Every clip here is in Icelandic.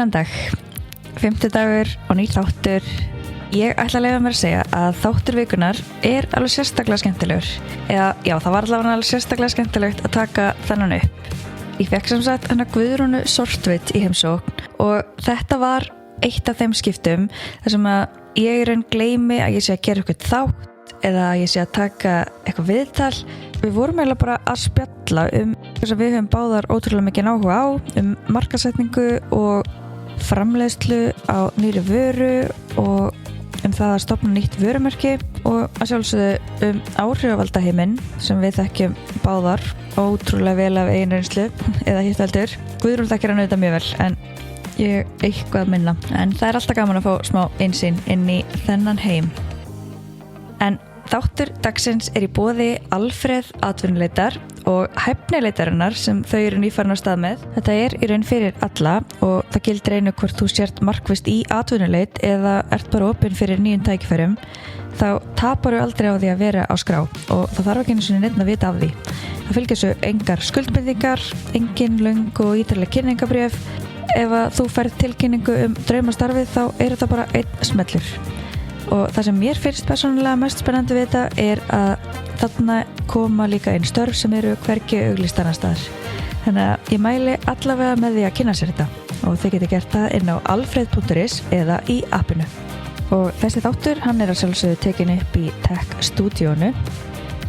Góðan dag, 5. dagur og nýr þáttur. Ég ætla að leyfa mér að segja að þáttur vikunar alveg sérstaklega skemmtilegur. Eða, já, það var alveg sérstaklega skemmtilegt að taka þennan upp. Ég fekk sem sagt hana Guðrúnu Sortvitt í heimsókn og þetta var eitt af þeim skiptum þar sem að ég gleymi að ég sé að gera eitthvað þátt eða að ég sé að taka eitthvað viðtal. Við vorum eiginlega bara að spjalla þess að við höfum báðar ótrúlega mikið áhuga á markaðssetningu og framleiðslu á nýri vöru og það að stofna nýtt vörumerki og að sjálfsögðu áhrifavaldaheiminn sem við þekkjum báðar ótrúlega vel af eigin reynslu eða hitt heldur. Guðrún þekkir hann auðvitað mjög vel en ég eitthvað minna. En það alltaf gaman að fá smá einsýn inn í þennan heim. En þáttur dagsins í boði Alfreð atvinnuleitar og hæfnileitarinnar sem þau eru nýfarin á stað með. Þetta í raun fyrir alla og það gildir einu hvort þú sért markvisst í atvinnuleit eða ert bara opinn fyrir nýjum tækifærum. Þá taparu aldrei á því að vera á skrá og það þarf ekki einu sinni neitt að vita af því. Það fylgir svo engar skuldbindingar, engin löng og ítarleg kynningabréf. Ef að þú færð tilkynningu draumastarfið þá það bara einn smellur. Og það sem mér finnst persónulega mest spennandi við þetta að þarna koma líka inn störf sem eru hvergi auglýst annars staðar. Þannig að ég mæli allavega með því að kynna sér þetta og þið geti gert það inn á alfred.is eða í appinu. Og þessi þáttur, hann að sjálfsögðu tekin upp í Tech-stúdíónu.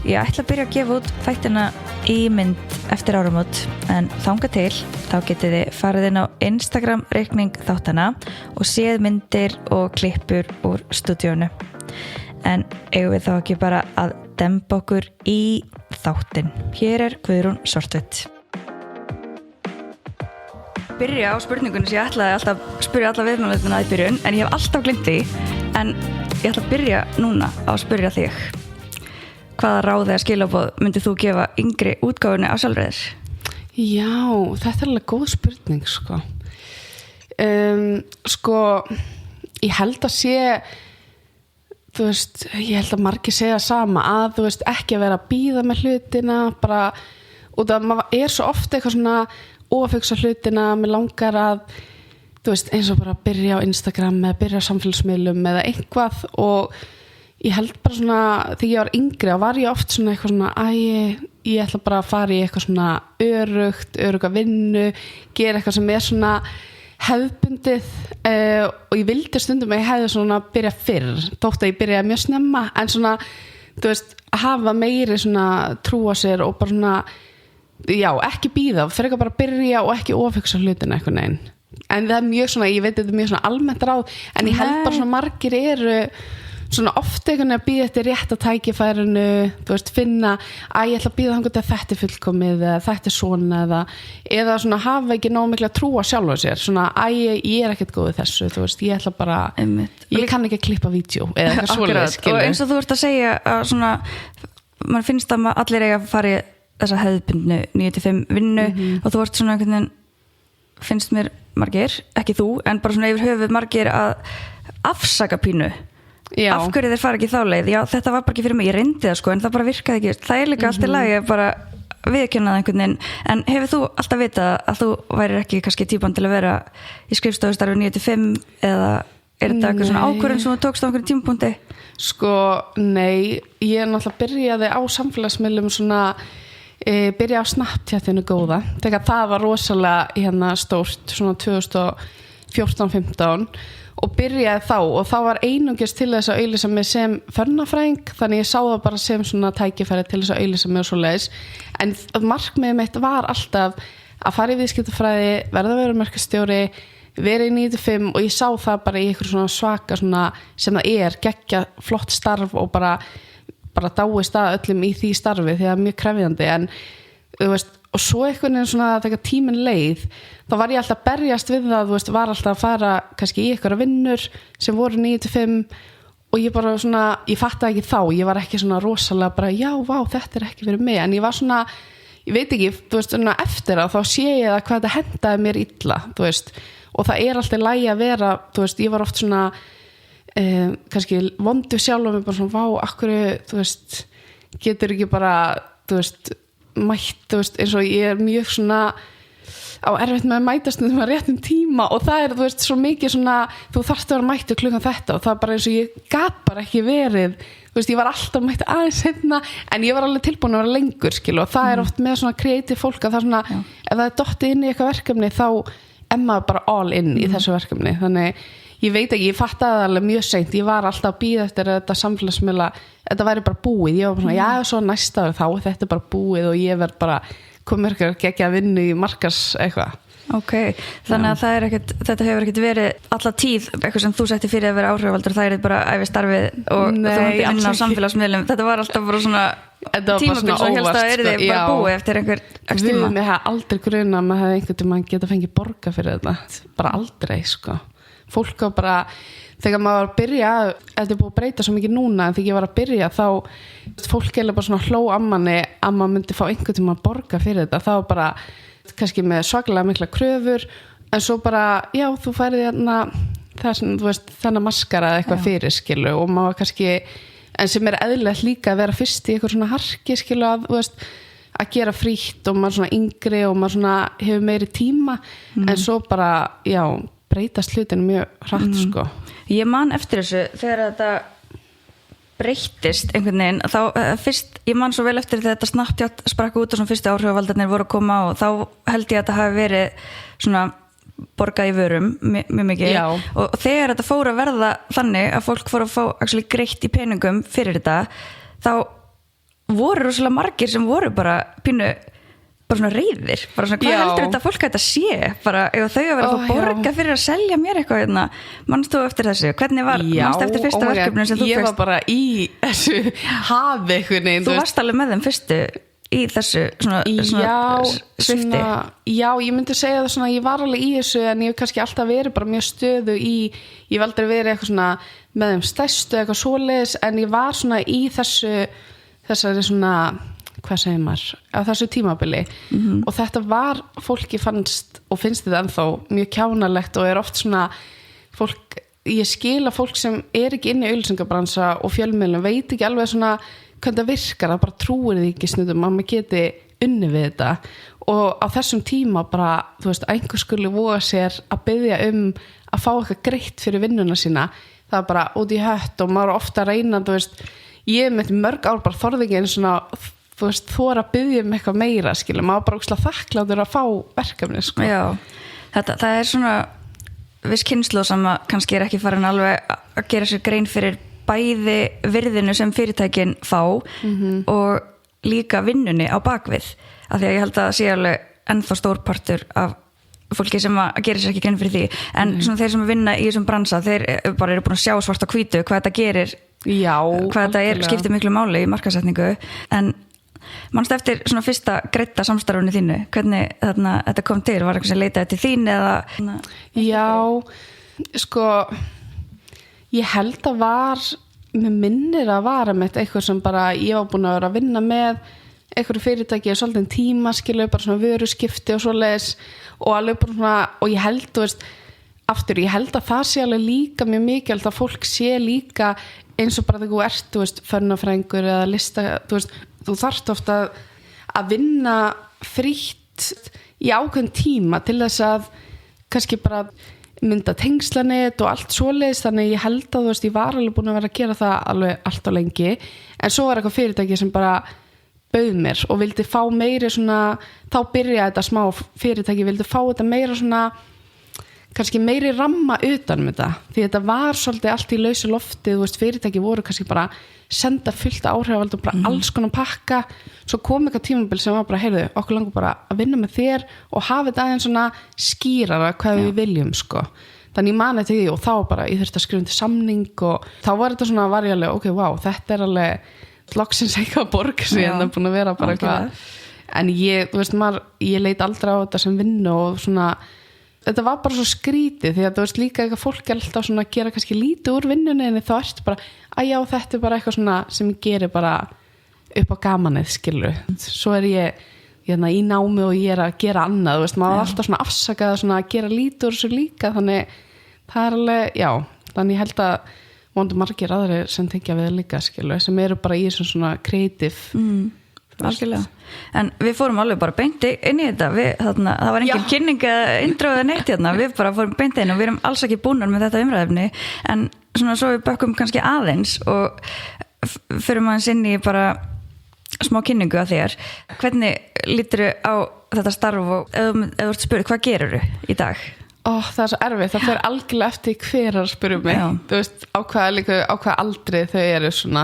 Ég ætla að byrja að gefa út þættina í mynd eftir áramót en þangað til þá getið þið farið inn á Instagram-reikning þáttana og séð myndir og klippur úr stúdíónu. En eigum við þá ekki bara að demba okkur í þáttinn. Hér Guðrún Sortvitt. Byrja á spurningunni sem ég ætlaði alltaf að spyrja alla viðmælandina í byrjun en ég hef alltaf gleymt því en ég ætla að byrja núna á að spyrja þig. Hvaða ráð eða skilaboð myndið þú gefa yngri útgáfunni á sjálfræðir? Já, þetta alveg góð spurning, ég held að sé, ég held að margir segja sama að, ekki að vera að bíða með hlutina, bara, og það maður svo ofta eitthvað svona ofugsa hlutina, mér langar að, eins og bara byrja á Instagram eða byrja á samfélagsmiðlum eða eitthvað og ég held bara svona, þegar ég var yngri þá var ég oft svona eitthvað svona ég ætla bara að fara í eitthvað svona öruga vinnu, gera eitthvað sem svona hefðbundið og ég vildi stundum að ég hefði svona byrja fyrr, þótt að ég byrjaði mjög snemma en svona, hafa meiri svona trú á sér og bara svona, já, ekki bíða, frekar bara byrja og ekki ofhugsa hlutina eitthvað neginn. En það mjög svona, ég veit þetta mjög svona almennt ráð, en ég held bara svona margir eru svona ofta einhvern veginn að bíða eftir rétta tækifærinu, finna ég ætla að bíða þangað til þetta fullkomið eða þetta svona eða svona hafa ekki nóg mikla trú á sjálfa sér svona ég ekkert góð í þessu, ég ætla bara ég kann ekki að klippa vídeo eða eitthvað svoleiðis. Og eins og þú ert að segja að svona, mann finnst að allir eiga að fara í þessa hefðbundnu 9-5 vinnu og þú ert svona einhvern veginn, finnst mér margir, ekki þú, en bara svona yfir höfuð margir að afsaka pínu. Já. Af hverju þeir fara ekki þá leið? Já, þetta var bara ekki fyrir mig, ég reyndi það en það bara virkaði ekki. Það líka allt í lagi bara viðurkenna einhvern veginn. En hefur þú alltaf vitað að þú værir ekki kannski típan til að vera í skrifstofustarfi 9-5 eða þetta eitthvað svona ákvörðun sem þú tókst á einhverjum tímapunkti? Nei, ég náttúrulega byrjaði á samfélagsmiðlum svona byrja á Snapchatinu góða. Þegar það var rosalega stórt svona 2014-15 og byrjaði þá og þá var einungis til þess að auglýsa mig sem förnafræðing þannig ég sá það bara sem svona tækifæri til þess að auglýsa mig og svoleiðis en markmiðið mitt var alltaf að fara í viðskiptafræði, verða vörumerkjastjóri, vera í 9-5 og ég sá það bara í eitthvað svona svaka svona sem það geggja flott starf og bara dáist að öllum í því starfi því það mjög krefjandi en og svo einhvern veginn svona þegar tíminn leið þá var ég alltaf að berjast við það var alltaf að fara kannski í einhverja vinnur sem voru 9-5 og ég bara svona, ég fattaði ekki þá ég var ekki svona rosalega bara já, vá, þetta ekki fyrir mig en ég var svona, ég veit ekki svona eftir að þá sé ég að hvað þetta hendaði mér illa og það alltaf í lagi að vera ég var oft svona kannski vondu sjálf og mér bara svona, vá, akkur getur ekki bara mætt, eins og ég mjög svona á erfitt með að mætast með réttum tíma og það þú veist, svo mikið svona, þú þarft að vera mættu klukkan þetta og það bara eins og ég gat bara ekki verið, þú veist, ég var alltaf mættu aðeins hérna, en ég var alveg tilbúin að vera lengur, skilu, og það oft með svona kreatív fólk að það svona, ef það dottið inn í eitthvað verkefni, þá maður bara all in í þessu verkefni, þannig ég veit ekki, ég fattaði það alveg mjög seint, ég var alltaf að bíða eftir þetta samfélagsmiðla, þetta væri bara búið, ég var bara svona, já, svo næsta þá þetta bara búið og ég verð bara komið ekki að vinna í markars eitthvað. Ok, þannig að það þetta hefur ekkert verið alla tíð eitthvað sem þú setti fyrir að vera áhrifavaldur, það bara ævistarfið og þú myndir vinna á samfélagsmiðlum, þetta var alltaf bara svona tímabil svo helst að þið bara búið eftir einhver tíma. Mér hef aldrei grunað að maður hefði einhvern tíma geta fengið borga fyrir þetta, bara aldrei sko. Fólk var bara, þegar maður var að byrja, þetta er búið að breyta svo mikið núna, en þegar ég var að byrja þá fólk eða bara svona hló ammanni að maður myndi fá einhvern tíma að borga fyrir þetta, þá bara kannski með svakalega mikla kröfur, en svo bara, já, þú færið hérna það sem, þú veist, þennan maskara eða eitthvað fyrir, skilu, og maður kannski, en sem eðlilegt líka að vera fyrst í eitthvað svona harki, skilu, að, þú veist, að gera frítt og maður svona yngri og maður svona hefur meiri tíma, en svo bara, já, breytast hlutinu mjög hratt, sko. Ég man eftir þessu, þegar þetta breyttist einhvern veginn, þá fyrst, ég man svo vel eftir þegar þetta Snapchat sprakk út og svona fyrstu áhrifavaldarnir voru að koma og þá held ég að þetta hafi verið svona borgað í vörum mjög mikið og þegar þetta fór að verða þannig að fólk fór að fá greitt í peningum fyrir þetta, þá voru rosalega margir sem voru bara pínu bara svona reiðir, bara svona hvað heldur þetta fólk að þetta sé, bara ef þau að vera að fá borga fyrir að selja mér eitthvað hérna, mannst þú eftir þessu, hvernig var mannst eftir fyrsta verkefni sem þú ég var bara í þessu hafi eitthvað þú varst alveg með þeim fyrstu í þessu svona svifti já, ég myndi segja það svona, ég var alveg í þessu en ég hef kannski alltaf verið bara mjög stöðu í, ég hef aldrei verið eitthvað svona með þeim stærstu eitthvað svoleiðis, en ég var svona í þessari svona hvað segir maður, á þessu tímabili og þetta var, fólki fannst og finnst þetta ennþá mjög kjánalegt og oft svona fólk, ég skil að fólk sem ekki inn í auglýsingabransa og fjölmiðlum veit ekki alveg svona hvernig það virkar, það bara trúir því ekki snundum að maður geti unni við þetta og á þessum tíma bara, þú veist, einhver skuli voga sér að biðja að fá eitthvað greitt fyrir vinnuna sína, það er bara út í hött og maður ofta reyna, þú veist, ég með mörg ár bara þorði ekki einu svona þú veist, þóra að biðja eitthvað meira, skilur, maður bara ókslega þakklátur að fá verkefni, sko. Já, það er svona viss kynslóð sem kannski ekki farin alveg að gera sér grein fyrir bæði virðinu sem fyrirtækin fá og líka vinnunni á bakvið, af því að ég held að það sé alveg ennþá stórpartur af fólki sem að gera sér ekki grein fyrir því, en svona þeir sem vinna í þessum bransa, þeir bara eru búin að sjá svart á hvítu hvað þetta gerir, hvað þetta skiptir miklu máli í markaðssetningu, en mannstu eftir svona fyrsta greidda samstarfinu þínu, hvernig þetta kom til, var eitthvað sem leitaði til þín eða? Já, sko ég held að var með minnir að vara með eitthvað sem bara ég var búin að vera að vinna með eitthvað fyrirtæki og svolítið tíma, skilu, bara svona vöruskipti og svoleiðis og alveg bara svona, og ég held, þú veist aftur, ég held að það sé alveg líka mjög mikilvægt að fólk sé líka eins og bara þegar þú ert, þú veist, förnafræðingur eða lista, þú veist, þú þarft ofta að vinna frítt í ákveðin tíma til þess að kannski bara mynda tengslanet og allt svoleiðis, þannig ég held að, þú veist, ég var alveg búin að vera að gera það alveg allt og lengi, en svo var eitthvað fyrirtæki sem bara bauð mér og vildi fá meiri svona, þá byrjaði þetta smá fyrirtæki, vildi fá þetta meira svona kannski meiri ramma utan þetta, því þetta var svolítið allt í lausu lofti, þú veist, fyrirtæki voru kannski bara senda fullt áhrifavald og bara alls konar pakka, svo kom eitthvað tímabil sem var bara, heyrðu, okkur langar bara að vinna með þér og hafa þetta aðeins svona skýrara hvað við viljum, sko. Þannig ég mani til því og þá bara, ég þurfti að skrifa undir samning og þá var þetta svona varjalega, ok, wow, þetta alveg loksins eitthvað borg sem ég búin að vera bara eitthvað. En ég, þú veist, ég leit aldrei á þetta sem vinnu og svona, þetta var bara svo skrítið því að þú veist líka eitthvað fólk er alltaf svona að gera kannski lítið úr vinnunni en þá ertu bara, að já, þetta er bara eitthvað svona sem ég gerir bara upp á gamanið, skilur. Svo er ég í námi og ég er að gera annað, þú veist, maður er alltaf svona afsakað svona að gera lítið úr þessu líka, þannig það er alveg, já, þannig ég held að vonandi margir aðrir sem tengja við líka, skilur, sem eru bara í þessum svona creative algjörlega. En við fórum alveg bara beint inn í þetta það var engin kynning eða intro eða neitt hérna, við bara fórum beint inn og við erum alls ekki búnar með þetta umræðefni en svona svo við bökkum kannski aðeins og fyrir maður inn í bara smá kynningu af þér. Hvernig lítur á þetta starf og ef þú ert spurð, hvað gerur í dag? Það er svo erfið, það fer algjörlega eftir hver að spyrja mig, þú veist, á hvað aldrei þau eru svona.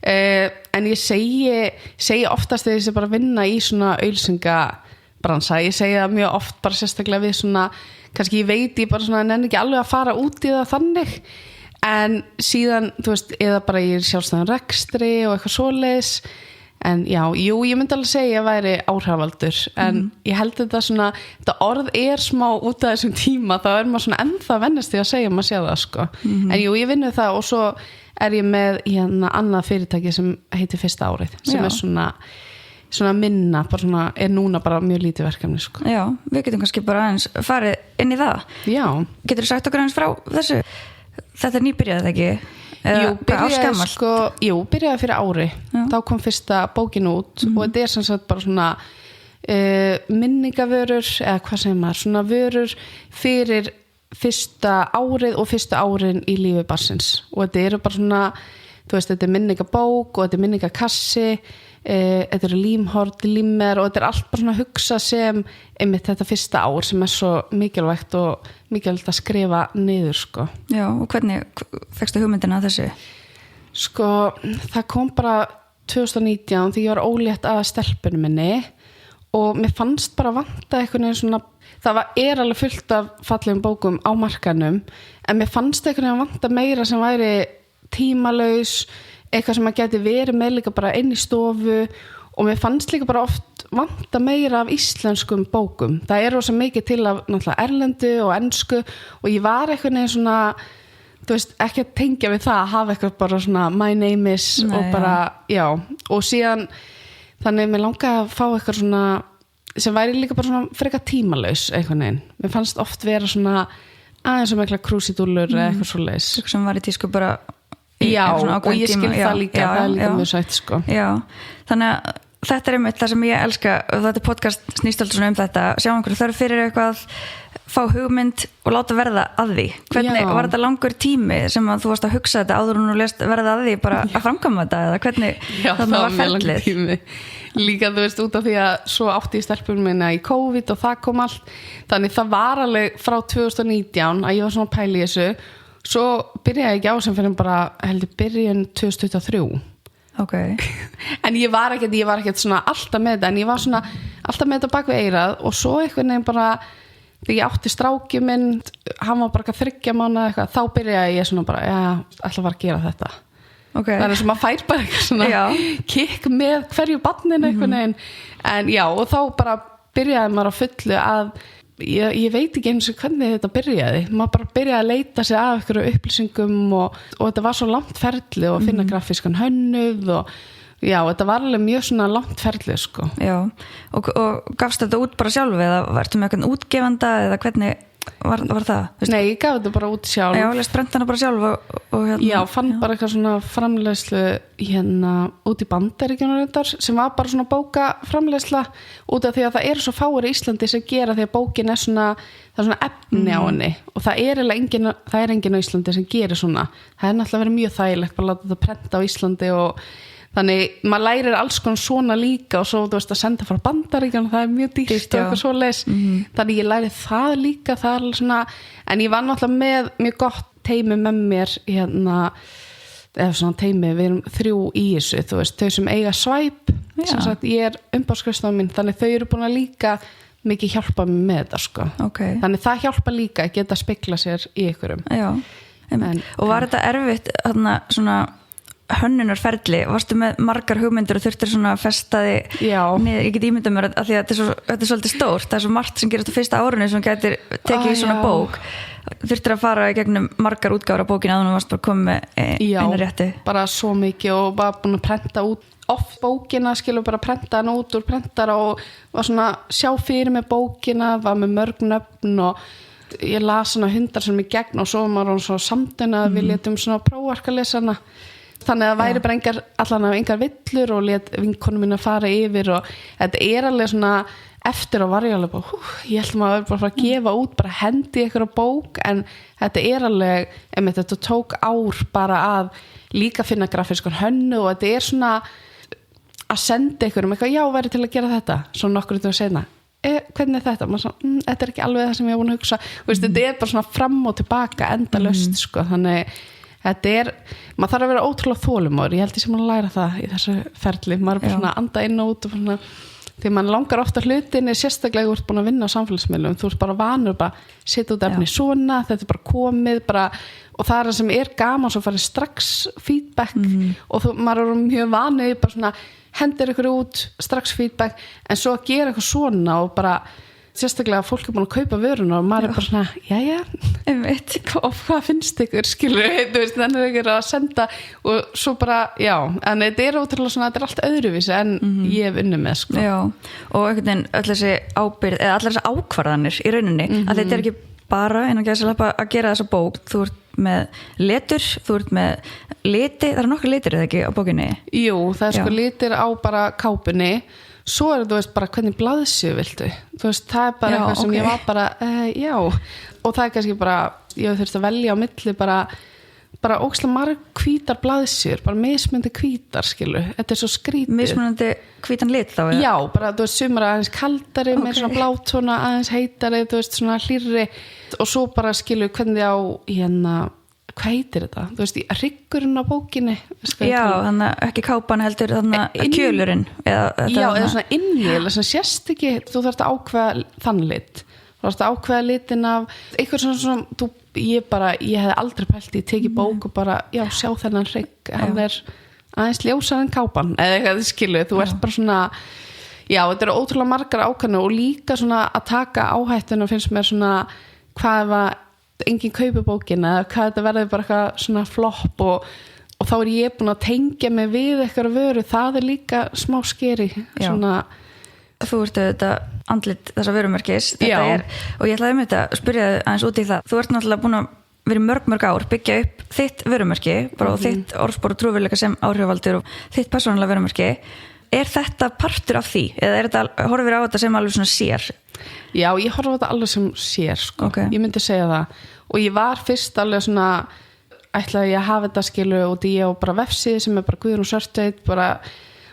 En ég segi oftast þegar ég sé bara vinna í svona auglýsingabransa, ég segi það mjög oft bara sérstaklega við svona, kannski ég bara svona nenni ekki alveg að fara út í það þannig, en síðan, þú veist, eða bara ég sjálfstæðan rekstri og eitthvað svoleiðis. En já, ég myndi alveg segja að væri áhrifavaldur en ég held þetta svona, þetta orð er smá út af þessum tíma, þá er maður svona ennþá vennast því að segja maður sé það sko. En ég vinnu það og svo er ég með hérna annað fyrirtæki sem heitir Fyrsta árið sem er svona minna, bara svona, er núna bara mjög lítið verkefni sko. Já, við getum kannski bara aðeins farið inn í það. Já. Geturðu sagt okkur aðeins frá þessu? Þetta er nýbyrjað ekki? Byrjaði fyrir ári. Þá kom fyrsta bókin út og þetta er sem sagt bara svona minningavörur eða hvað segir maður, svona vörur fyrir fyrsta árið og fyrsta árin í lífi barnsins og þetta eru bara svona, þú veist, þetta er minningabók og þetta er minningakassi, þetta eru límhorn, límmer og þetta er allt bara svona hugsa sem einmitt þetta fyrsta ár sem er svo mikilvægt og mikilvægt að skrifa niður sko. Já, og hvernig fékkstu hugmyndina að þessu? Sko, það kom bara 2019 þegar ég var ólétt að stelpunni minni og mér fannst bara vanta einhvern veginn svona, það er alveg fullt af fallegum bókum á markanum en mér fannst einhvern veginn vanta meira sem væri tímalaus, eitthvað sem að geti verið með líka bara inn í stofu og mér fannst líka bara oft vanta meira af íslenskum bókum. Það er rosa mikið til af náttúrulega erlendu og ensku og ég var einhvern veginn svona, þú veist, ekki að tengja við það að hafa eitthvað bara svona my name is og bara, já, og síðan þannig mér langaði að fá eitthvað svona sem væri líka bara svona frekar tímalaus einhvern veginn. Mér fannst oft vera svona aðeins sem eitthvað krúsidúllur eða eitthvað svoleiðis. Eitthvað sem var í tísku bara Já, og ég skil það líka, það er líka mjög sætt sko. Já, þannig að þetta er einmitt það sem ég elska og þetta podcast snýst alltaf svona þetta, sjá einhverju þörf fyrir eitthvað, fá hugmynd og láta verða að því. Hvernig var þetta langur tími sem að þú varst að hugsa þetta áður og nú lest verða að því bara að framkvæma þetta eða hvernig þarna var ferlið? Líka þú veist út af því að svo átti ég stelpunum minna í COVID og það kom allt, þannig það var alveg frá 2019 að ég var svona pæli í þessu. Svo byrjaði ég ekki á sem fyrir bara heldur byrjun 2023. Okay. En ég var ekkert svona alltaf með þetta en ég var svona alltaf með þetta bak við eyrað og svo einhvern veginn bara þegar ég átti stráki minn, hann var bara 3 mánaða eitthvað, þá byrjaði ég svona bara, ætla bara að gera þetta. Okay. Það er sem að fær bara eitthvað svona kikk með hverju barninu einhvern veginn. En já, og þá bara byrjaði maður á fullu að ég veit ekki eins og hvernig þetta byrjaði. Maður bara byrjaði að leita sig af einhverju upplýsingum og þetta var svo langt ferli og finna grafískan hönnuð og já, þetta var alveg mjög svona langt ferli sko. Já, og gafst þetta út bara sjálf eða varstu með eitthvað útgefanda eða hvernig var það? Nei, ég gaf þetta bara út sjálf. Já, lest brentana bara sjálf og hérna. Já, fann bara eitthvað svona framleiðslu hérna út í Bandaríkjunum reyndar sem var bara svona bókaframleiðsla út af því að það eru svo fáir í Íslandi sem gera því að bókin er svona, það er svona efni á henni og það er engin á Íslandi sem gerir svona. Það er náttúrulega verið mjög þægilegt bara að láta þetta prenta á Íslandi og þannig maður lærir alls konar svona líka og svo þú veist að senda frá Bandaríkjunum það er mjög dýrt og eitthvað svoleiðis þannig ég læri það líka það er svona, en ég var náttúrulega með mjög gott teymi með mér hérna, eða svona teymi við erum 3 í þessu, þú veist, þau sem eiga Svæp sem sagt ég er umbáskristofan mín þannig þau eru búin að líka mikið hjálpa mér með þetta sko. Þannig það hjálpa líka að geta spegla sér í ykkurum. Já, og var þetta erfitt þarna svona hönnunarferli, varstu með margar hugmyndir og þurftir svona að festa þig niður, ég get ímyndað mér að því að þetta er svolítið stórt, það er svo margt sem gerast á fyrsta árinu sem gætir tekið í svona bók þurftir að fara í gegnum margar útgáfur af bókinu áður en varst bara komið með einu rétti. Bara svo mikið og var búin að prenta út oft bókina, skilur bara prenta hann út úr prentara og var svona sjá fyrir með bókina, var með mörg nöfn og ég las svona 100 sem í gegn og svo var hann svo samtuna við létum svona prófarkalesana þannig að væri bara engar villur og let vinkonum mín að fara yfir og þetta alveg svona eftir og var ég alveg bara, ég held maður bara að fara að gefa út, bara hendi ykkur á bók en þetta alveg, þetta tók ár bara að líka finna grafískan hönnu og þetta svona að senda ykkur eitthvað, já, væri til að gera þetta svo nokkur út og sena, hvernig þetta? Maður svona, þetta ekki alveg það sem ég var búin að hugsa þetta bara svona fram og tilbaka endalaust sko, þannig þetta maður þarf að vera ótrúlega þolinmóður, ég held ég sem að læra það í þessu ferli, maður bara svona anda inn og út og svona því mann langar ofta hlutin sérstaklega þú ert búin að vinna á samfélagsmiðlum þú ert bara vanur bara setja út efni svona þetta bara komið bara, og það sem gaman svo farið strax feedback og maður mjög vanið bara svona hendir ykkur út strax feedback en svo að gera eitthvað svona og bara sérstaklega fólk búin að kaupa vöruna og maður bara svona, jæja hvað finnst ykkur, skilur þannig ykkur að senda og svo bara, já, en þetta ótrúlega svona, þetta allt öðruvísi en ég hef unnið með, sko. Já, og einhvern veginn öll þessi ábyrgð, eða allar þessi ákvarðanir í rauninni, að þetta ekki bara að gera þessa bók, þú ert með letur, þú ert með liti, það nokkur litir eða ekki á bókinni? Jú, það sko litir á bara kápunni svo þú veist bara hvernig blaðsju viltu þú veist það bara eitthvað sem ég var bara já og það kannski bara ég þurfti að velja á milli bara ógeðslega marg hvítar blaðsjur bara mismunandi hvítar skilu þetta svo skrítið mismunandi hvítan lit þá já bara þú veist sumar aðeins kaldari með svona blátóna aðeins heitari þú veist svona hlýrri og svo bara skilu hvernig á hérna hvað heitir þetta? Þú veist, hryggurinn á bókinni já, þannig að ekki kápan heldur þannig að kjölurinn eða svona innlél sem sést ekki, þú þarfst að ákveða þann lit þú þarfst að ákveða litin af eitthvað svona ég hefði aldrei pælt í tekið bók og bara, já, sjá þennan hrygg hann aðeins ljósar en kápan eða eitthvað skilu, þú ert bara svona já, þetta ótrúlega margar ákvæðinu og líka svona að taka áhættuna finnst mér svona hvað var enginn kaupi bókina eða hvað þetta verður bara eitthvað svona flopp og þá ég búin að tengja mig við eitthvað vöru, það líka smá skeri svona þú ert þetta andlit þessa vörumerkis þetta og ég ætlaði með þetta að spyrja aðeins út í það, þú ert náttúrulega búin að vera mörg ár byggja upp þitt vörumerki bara og þitt orðspor og trúverðleika sem áhrifaldur og þitt persónulega vörumerki þetta partur af því eða horfir á þetta sem alveg svona sér? Já, ég horfa á þetta alveg sem sér sko. Ég myndi segja það og ég var fyrst alveg svona ætlaði ég að hafa þetta skilu og ég á bara vefsíðu sem bara Guðrún Sörtveit bara,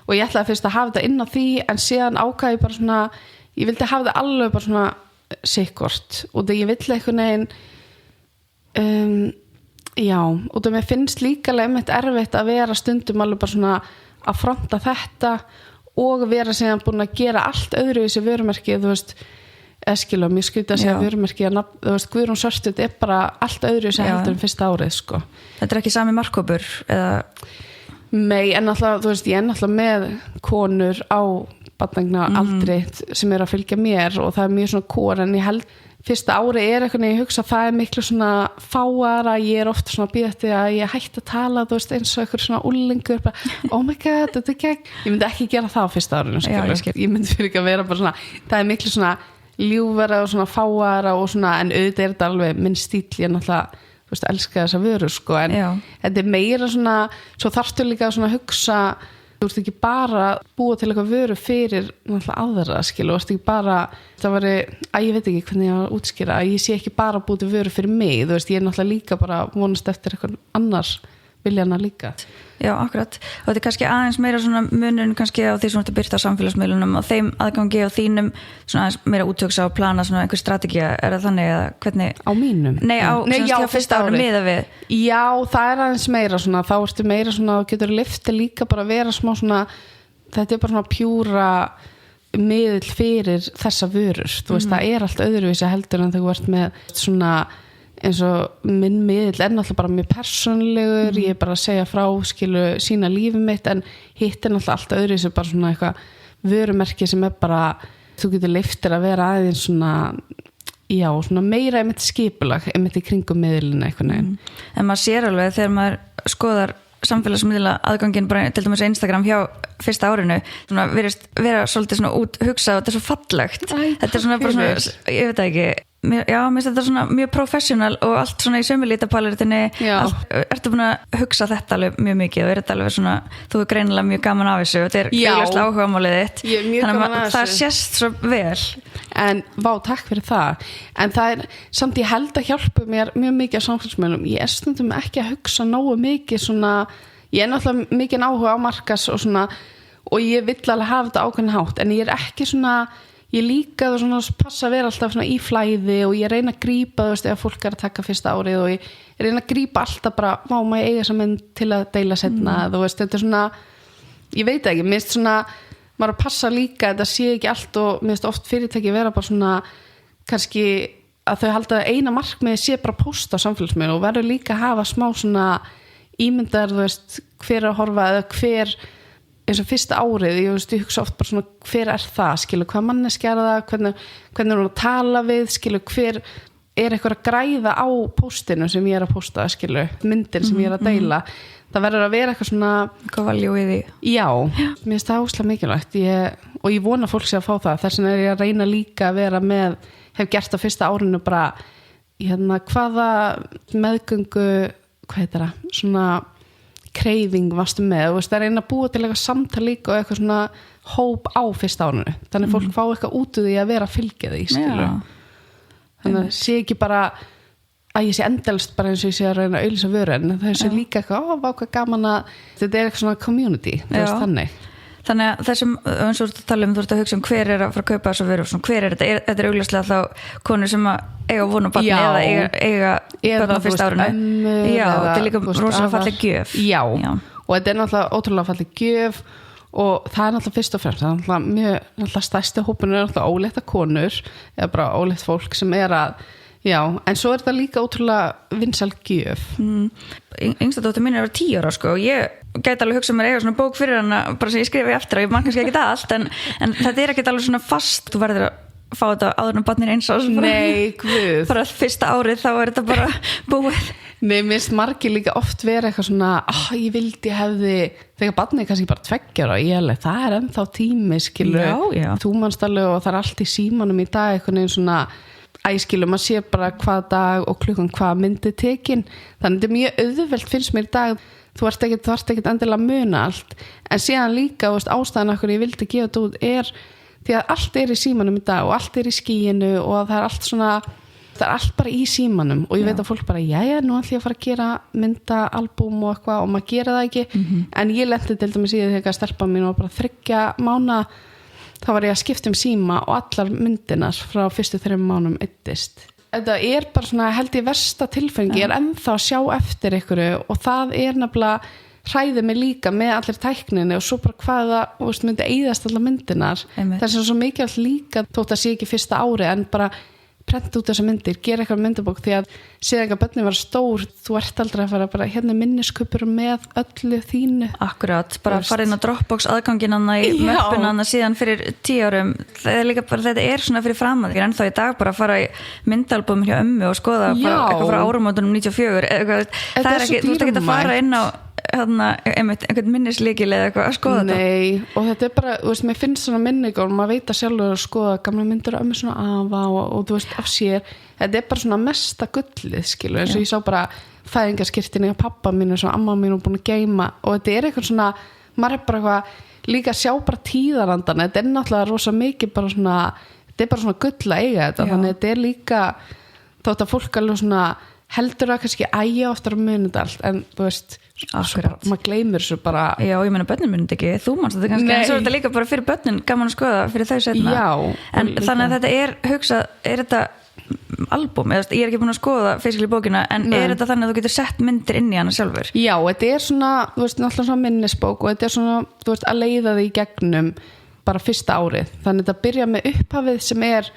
og ég ætlaði fyrst að hafa þetta inn á því en síðan ákvaði ég bara svona ég vildi hafa þetta alveg bara svona sikkort og það ég vill eitthvað neginn já, og það mér finnst líka erfitt að vera stundum alveg bara svona að fronta þetta og vera síðan búin að gera allt öðru í þessi vörumerki, þú veist eskilum, ég skildi að segja vörumerki þú veist, Guðrún Sörtveit bara allt öðru í þessi heldur en fyrsta árið, sko. Þetta ekki sami markhópur, eða? Nei, en alltaf, þú veist, ég alltaf með konur á barnagna aldri sem að fylgja mér og það mjög svona kor, en ég held fyrsta ári eitthvað ég hugsa það miklu svona fáara, ég ofta svona býð eftir að ég hætti að tala þú veist eins og eitthvað svona úlingur bara, oh my god, þetta ekki ég myndi ekki gera það á fyrsta árinu ég myndi fyrir ekki að vera bara svona það miklu svona ljúfara og svona fáara og svona, en auðvitað þetta alveg minn stíl, ég náttúrulega þú veist, elska þessa vöru sko, en þetta meira svona, svo þarftu líka svona að hugsa þú ert ekki bara búa til eitthvað vöru fyrir náttúrulega aðra, skilu, þú ert ekki bara það var, ég veit ekki hvernig ég var að útskýra að ég sé ekki bara búa til vöru fyrir mig þú veist, ég náttúrulega líka bara vonast eftir eitthvað annars viljana líka Já, akkurat, og þetta kannski aðeins meira svona munurinn kannski á því sem þetta byrta á samfélagsmiðlunum og þeim aðgangi og þínum svona aðeins meira úttöksa og plana svona einhver strategía, það þannig að hvernig á mínum? Nei, já, fyrsta ári miða við Já, það aðeins meira svona, þá ertu meira svona og getur lyfti líka bara að vera smá svona þetta bara svona pjúra miðl fyrir þessa vörur þú veist, það allt öðruvísi heldur en þegar þú ert með svona eins og minn miðl náttúrulega bara mjög persónlegur, ég bara að segja frá skilu sína lífi mitt en hitt náttúrulega allt öðru sem bara svona eitthvað vörumerki sem bara þú getur leyftir að vera aðeins svona já, svona meira einmitt skipulag einmitt í kringum miðlina eitthvað neginn En maður sér alveg þegar maður skoðar samfélagsmiðla aðgangin bara til dæmis Instagram hjá fyrsta árinu svona vera svolítið svona út hugsa og þetta svo fallegt þetta svona bara svona, ég veit ekki mér finnst þetta svona mjög professional og allt svona í sömu lítapaleritinni. Ertu búin að hugsa þetta alveg mjög mikið og þetta alveg svona, þú er greinilega mjög gaman af þessu og þetta augljóslega áhugamálið þitt. Ég er mjög gaman af þessu. Það sést svo vel. En takk fyrir það. En það samt ég held að hjálpa mér mjög mikið á samfélagsmiðlum. Ég stundum ekki að hugsa nógu mikið svona, ég náttúrulega mikið áhuga á markas og svona, og ég vill alveg hafa þetta ákveðin hátt, en ég ekki svona, ég líka það svona passa að vera alltaf svona í flæði og ég reyna að grípa, þú veist, ef fólk að taka fyrsta árið og ég reyna að grípa alltaf bara, maður eiga þessa mynd til að deila seinna, þú veist, þetta svona, ég veit ekki, mér finnst svona, maður að passa líka, þetta sé ekki allt og mér finnst oft fyrirtæki vera bara svona, kannski að þau halda að eina markmiði sé bara posta á samfélagsmiðlum og verður líka að hafa smá svona ímyndar, þú veist, hver að horfa eða hver eins og fyrsta árið, ég hugsa oft bara svona hver það, skilu, hvað manneskja það, hvernig hún að tala við, skilu, hver eitthvað að græða á póstinu sem ég að posta, skilu, myndin sem ég að deila, það verður að vera eitthvað svona hvað valjú í því. Já, mér finnst það óslega mikilvægt og ég vona fólk sé að fá það, þess vegna ég að reyna líka að vera með, hef gert á fyrsta árinu bara, hvaða meðgöngu, hvað heitir það, svona kreifing varstu með, og það er einn að búa til eitthvað samtal líka og eitthvað svona hóp á fyrsta árinu, þannig fólk fá eitthvað út úr því að vera að fylgja því, skilur þannig að sé ekki bara að ég sé endalst bara eins og ég sé að reyna að auglýsa vöru, en það sé líka eitthvað, hvað gaman að þetta er eitthvað svona community, þú veist þannig að þessum, eins og þú tala þú ert að hugsa hver að fara að kaupa þess að vöru, hver þetta er augljóslega þá konur sem að eiga vonu barni eða eiga barni á fyrsta árinu þetta er líka rosalega falleg gjöf og þetta er náttúrulega ótrúlega falleg gjöf og það er náttúrulega fyrst og fremst það er náttúrulega stærsti hópinu er náttúrulega ólétta konur eða bara ólétt fólk sem er að en svo er þetta líka ótrúlega vinsæl gjöf. Yngsta dóttir mín er 10 ára sko og ég gæti alveg hugsa mér eiga svona bók fyrir hana bara sem ég skrifi eftir og ég man kannski ekki það allt en þetta er ekkert alveg svona fast, þú verður að fá þetta áður en barnið eins ás Nei, guð bara fyrsta árið þá er þetta bara búið. Nei, mér finnst margir líka oft vera eitthvað svona ég vildi hefði, þegar barnið kannski bara 2 ára, ég alveg, það er ennþá tími skilur, þú manst alveg og það er allt í símanum í dag eitthvað neginn svona æskilum að sé bara hvað dag og klukkan hvað myndi tekin, þannig þetta er mjög auðvelt finnst mér í dag, þú ert ekkert endilega að muna allt, en síðan líka veist, ástæðan okkur ég vildi gefa þetta út er því að allt er í símanum í dag og allt er í skíinu og það er allt svona það er allt bara í símanum og ég veit að fólk bara nú ætlum ég að fara að gera myndaalbúm og eitthvað og maður gera það ekki en ég lenti til dæmis í þegar stelpa mín var bara 3 mánaða þá var ég að skipta síma og allar myndinar frá fyrstu 3 mánuðum eittist. Þetta er bara svona held ég versta tilfengi, ég er ennþá að sjá eftir ykkur og það er nefnilega hræði mig líka með allir tækninni og svo bara hvaða myndi eyðast allar myndinar. Það er svo mikið líka þótt að sé ekki fyrsta ári en bara prenta út þessar myndir, gera eitthvað myndabók því að síðan ekki að börnin var stór þú ert aldrei að fara bara hérna minniskupur með öllu þínu. Akkurat, bara fara inn á Dropbox aðganginn í möppuna síðan fyrir 10 árum það er líka bara, þetta er svona fyrir framað en þá í dag bara að fara í myndalbum hjá ömmu og skoða bara eitthvað frá áramótunum 94 það er ekki, þú ert ekki að fara inn á einhvern minnislíkil eða eitthvað að skoða Nei, og þetta er bara, þú veist, mér finnst svona minning og maður veit að sjálfur að skoða gamla myndir ömmu svona afa og þú veist af sér, þetta er bara svona mesta gullið skilu, eins og ég sá bara fæðingarskirtinni á pappa mínu og amma mínu búin að geyma og þetta er eitthvað svona maður er bara eitthvað líka að sjá bara tíðarandan þetta er náttúrulega rosa mikið bara svona þetta er bara svona gull að eiga þetta þannig þetta er líka þótt að fólk alveg svona heldur að kannski æja oftar að muna þetta allt en þú veist maður gleymir svo bara Já, ég meina börnin muni ekki, þú manst þetta kannski en svo er þetta líka bara fyrir börnin, gaman að skoða fyrir þau setna en líka. Þannig að þetta er hugsað, er þetta albúm, ég er ekki búin að skoða fysikli bókina en er þetta þannig að þú getur sett myndir inn í hana sjálfur? Já, þetta er svona, þú veist, náttúrulega svona minnisbók og þetta er svona, þú veist, að leiða þig í gegnum bara fyrsta árið, þannig að þetta byrja með upphafið sem er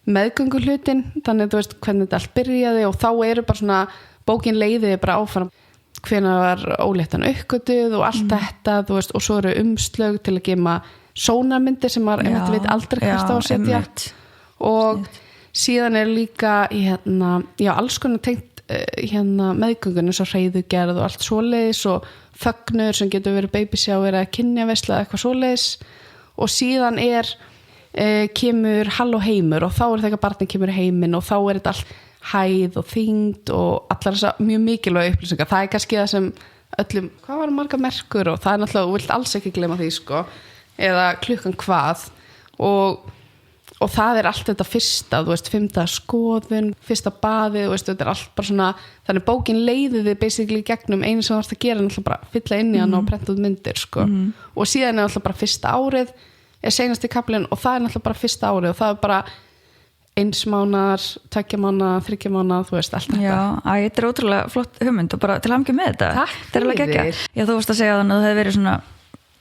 meðgönguhlutin, þannig að þú veist hvernig þetta allt byrjaði og þá eru bara svona bókin leiðið bara áfram hvenær var óléttan uppgötuð og allt þetta, þú veist, og svo eru umslög til að gema sónarmyndir sem maður veit aldrei hvert á að setja og síðan er líka alls konar tengt meðgöngun eins og hreiðugerð og allt svoleiðis og fögnur sem getur verið babyshower eða kynjaveisla eða eitthvað svoleiðis og síðan er kemur halló heimur og þá þegar barnið kemur í heiminn og þá þetta allt hæð og þyngd og allar þessar mjög mikilvæg upplýsingar. Það kannski það sem öllum, hvað var marga merkur og það náttúrulega, þú vilt alls ekki gleyma því sko, eða klukkan hvað og það allt þetta fyrsta, þú veist, 5. skoðun, fyrsta baðið, þú veist, þetta allt bara svona, þannig bókin leiðir þið basically gegnum einu sem þú ert að gera náttúrulega bara fylla inn í hann og prenta út myndir sko. Og síðan náttúrulega bara fyrsta árið seinasti kaflinn og það náttúrulega bara fyrsta árið og það bara 1 mánaðar, 2 mánaðar, 3 mánaðar, þú veist, allt þetta. Já, þetta ótrúlega flott hugmynd og bara til hamingju með þetta. Takk fyrir. Já, þú varst að segja þannig að það hefði verið svona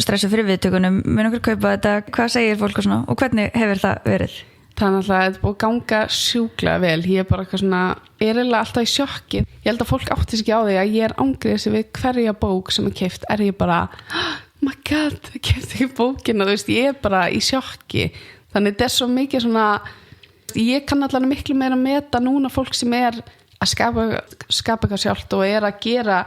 stressu fyrir viðtökunum, mun okkur kaupa þetta, hvað segir fólk og svona og hvernig hefur það verið? Það náttúrulega, þetta búið að ganga sjúklega vel, ég bara eitthvað svona, eiginlega alltaf í sjokki. Ég held að fólk átti sig ekki á því að ég ángriðis við hverja bók sem keypt, ég bara, oh my god, keypt ekki bókina, þú veist, ég bara í sjokki. Þannig þetta svo mikið svona, ég kann allavega miklu meira að meta núna fólk sem að skapa eitthvað sjálft og að gera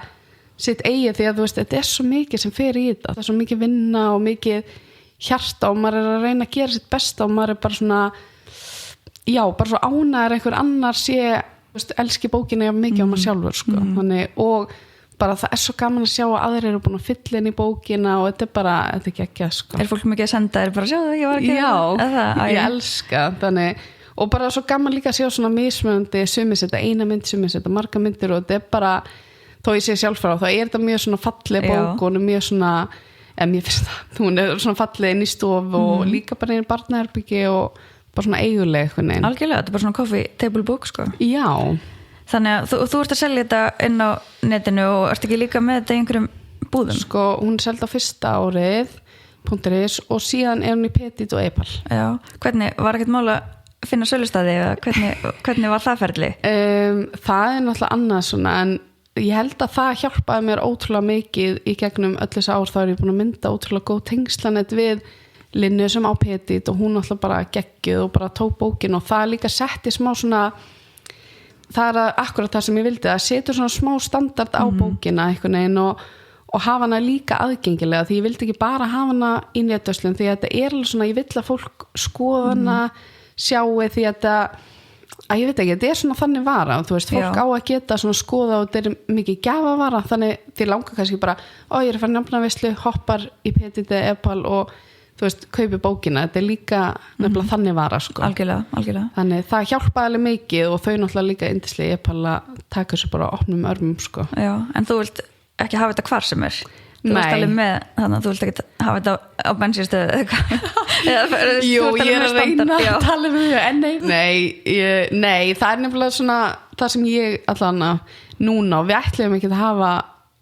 sitt eigið því að þú veist, þetta svo mikið sem fer í þetta. Það svo mikið vinna og mikið hjarta og maður að reyna að gera sitt besta og maður bara svona, já, bara svo ánægður einhver annar sé, þú veist, elski bókina mikið á maður sjálfur, sko. Þannig, og bara það svo gaman að sjá að aðrir eru búin að fylla inn í bókina og þetta bara, þetta ekki, sko. Fólk mikið að senda þér bara, sjáðu það, ég var að gera það? Já, ég elska, þannig, og bara svo gaman líka að sjá svona mismunandi, sumir setja eina mynd, sumir setja marga myndir og þetta bara, þó ég sé sjálf frá, þá þetta mjög svona falleg bók og mjög svona, mér finnst það, hún svona falleg inn í stofu og líka bara inn í barnaherbyggi og bara svona eiguleg. Algjörlega, þetta bara svona coffee table book, sko. Já. Þannig að þú ert að selja þetta inn á netinu og ert ekki líka með þetta í einhverjum búðum? Sko, hún seldi á fyrsta árið.is og síðan hún í Petit og Epal. Já, hvernig, var ekkert mál að finna sölustæði eða hvernig var það ferli? Það náttúrulega annað svona, en ég held að það hjálpaði mér ótrúlega mikið í gegnum öll þessi ár. Þá ég búin að mynda ótrúlega góð tengslanet við Linnu sem á Petit og hún alltaf bara geggjuð og bara tók bókin og það líka setti smá svona, það akkurat það sem ég vildi, að setja svona smá standard á bókina einhvern veginn og hafa hana líka aðgengilega, því ég vildi ekki bara hafa hana í netverslun, því að þetta alveg svona, ég vill að fólk skoða hana, sjáu, því að ég veit ekki, þetta svona þannig vara, þú veist, fólk á að geta svona skoða og þetta mikið gjafavara, þannig því langar kannski bara, ég er að fara nafnaveislu, hoppar í Petit eða Epal og þú veist, kaupi bókina, þetta líka nefnilega þannig vara, sko. Algjörlega. Þannig það hjálpaði alveg mikið og þau náttúrulega líka yndislega Epal að taka þessu bara opnum örmum, sko. Já, en þú vilt ekki hafa þetta hvar sem er? Þú vilt alveg með, þannig að þú vilt ekki hafa þetta á bensínstöðu eða eitthvað? Jú, ég er að reyna að tala um því, en nei, það nefnilega svona það sem ég allan núna og við ætlum ekki að hafa,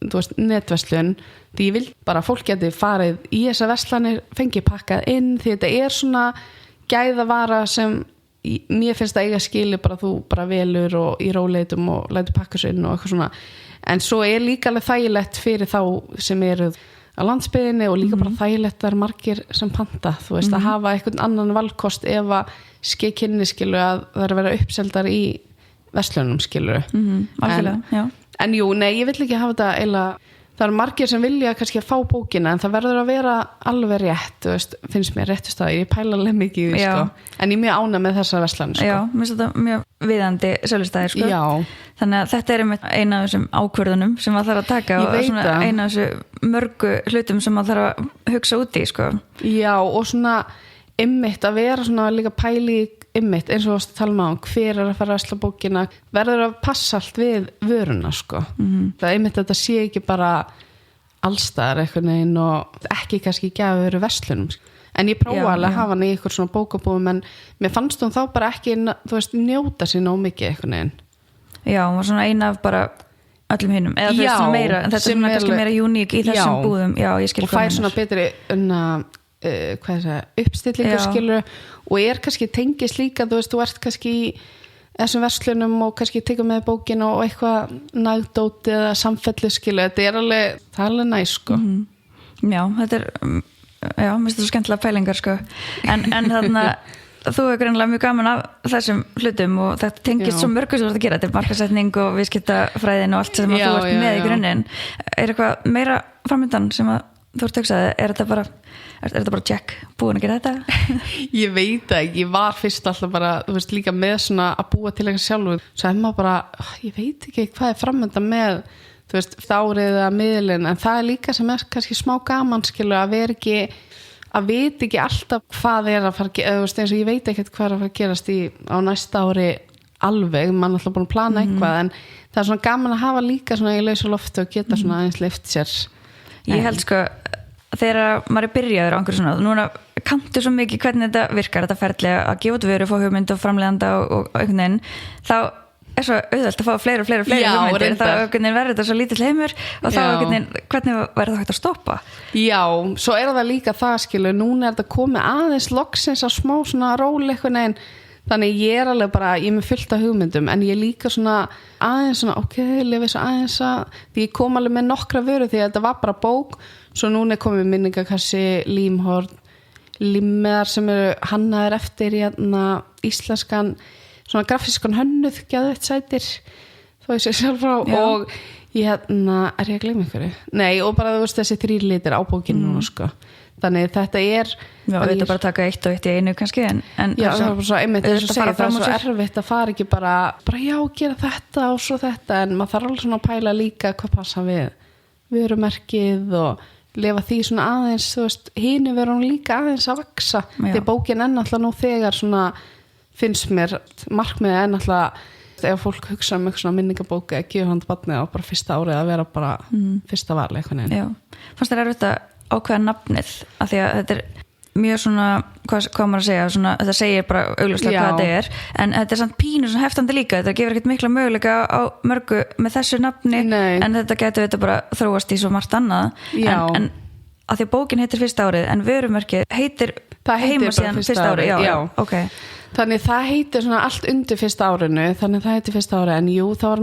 þú veist, netverslun, því ég vil bara að fólk geti farið í þessar verslanir, fengið pakkað inn, því þetta svona gæðavara sem mér finnst að eiga skili, bara þú bara velur og í róleitum og lætur pakka svo inn og eitthvað svona, en svo líka alveg þægilegt fyrir þá sem eru á landsbyggðinni og líka bara þægilegt það margir sem panta, þú veist, að hafa einhvern annan valkost ef að kynni skilu að það að vera uppseldar í verslunum skilu. Algjörlega, já. En jú, nei, ég vill ekki hafa þetta eiginlega, það margir sem vilja kannski að fá bókina en það verður að vera alveg rétt, þú veist, finnst mér réttu staði, ég pæla alveg mikið í því, sko, en ég mjög ánægð með þessa verslan, sko. Já, mér finnst þetta mjög viðandi sölustæðir, sko. Já. Þannig að þetta eina af þessum ákvörðunum sem maður þarf að taka og svona eina af þessu mörgu hlutum sem maður þarf að hugsa út í, sko. Já, og svona einmitt að vera svona líka pæli einmitt, eins og að tala með hver að fara að versla bókina, verður að passa allt við vöruna, sko. Það einmitt að þetta sé ekki bara allstaðar einhvern veginn og ekki kannski gefur verslunum. En ég prófa alveg að hafa hana í eitthvað svona bókabúðum, en mér fannst hún þá bara ekki, þú veist, njóta sér nóg mikið einhvern veginn. Já, hún var svona eina af bara öllum hinnum, eða þú veist svona meira, en þetta svona kannski meira uník í þessum búðum. Já, ég skil. Og fær svona betri uppstillingu skilur og kannski tengist líka, þú veist, þú ert kannski í þessum verslunum og kannski tekur með bókinu og eitthvað nagdóti eða samfellu skilur, þetta alveg, það alveg næs, sko. Já, þetta já, mér finnst þetta svo skemmtilega pælingar, sko, en þarna þú er greinlega mjög gaman af þessum hlutum og þetta tengist svo mörgu sem þú ert að gera, þetta markasetning og viðskiptafræðin og allt sem þú ert með í grunninn. Er eitthvað meira framöndan sem að þú ert hugsaði, er þetta bara check, búin að gera þetta? Ég veit ekki, ég var fyrst alltaf bara, þú veist, líka með svona að búa til eitthvað sjálfur, svo er maður bara, ég veit ekki hvað er framönda með, þú veist, árið eða miðlinn, en það er líka sem er kannski smá gaman, skilur, að vera ekki, að vita ekki alltaf hvað er að fara að gera, þú veist, eins og ég veit ekkert hvað er að fara að gerast á næsta ári alveg, mann er alltaf búin að plana eitthvað, en það er svona gaman að hafa líka svona í lausu lofti og geta svona aðeins lyft sér. Ég held sko, þegar maður er byrjaður á einhverju svona, núna kanntu svo mikið hvernig þetta virkar, þetta ferðlega að gefa út vöru, fá hugmynd og framleiðanda og einhvern veginn, þá er svo auðvelt að fá fleiri hugmyndir, þá verður þetta svo lítill heimur og þá hvernig verður það hægt að stoppa? Já, svo er það líka það, skilu, núna er þetta komið aðeins loksins á smá svona róli einhvern veginn, þannig ég er alveg bara, ég er með fullt af hugmyndum en ég líka svona aðeins svona ok, lifa þessu aðeins að því ég kom alveg með nokkra vöru því að þetta var bara bók, svo núna er komið minningakassi, límhorn, limmiðar sem eru hannaðir eftir íslenskan svona grafískan hönnuð, geðveitt sætir þó ég sé sjálf frá og ég er ég að gleyma einhverju? Nei, og bara þú veist þessi 3 litir á bókinu núna sko. Þannig þetta er þetta bara taka 1 og 1 í einu kannski en já, það er svo einmitt þess að segja, það er svo erfitt að fara ekki bara já, gera þetta og svo þetta en maður þarf alveg svona að pæla líka hvað passa við vörumerkið og lifa því svona aðeins þú veist, hinu verður hún líka aðeins að vaksa því bókin alltaf nú þegar svona finnst mér markmiðið alltaf ef fólk hugsa eitthvað svona minningabók eða gefa hann barnið á bara fyrsta árið að vera bara fyrsta val eitthvað Já, fannst þér erfitt að ákveða nafnið af því að þetta er mjög svona hvað maður að segja, svona, þetta segir bara augljóslega hvað þetta er, en þetta er samt pínu svona heftandi líka, þetta gefur ekkert mikla möguleika á mörgu með þessu nafni en þetta getur þetta bara þróast í svo margt annað en að því að bókin heitir fyrsta árið en vörumerkið heitir heimasíðan fyrsta árið já, okay. Þannig það heitir svona allt undir fyrsta árinu þannig það heitir fyrsta árið en jú, það var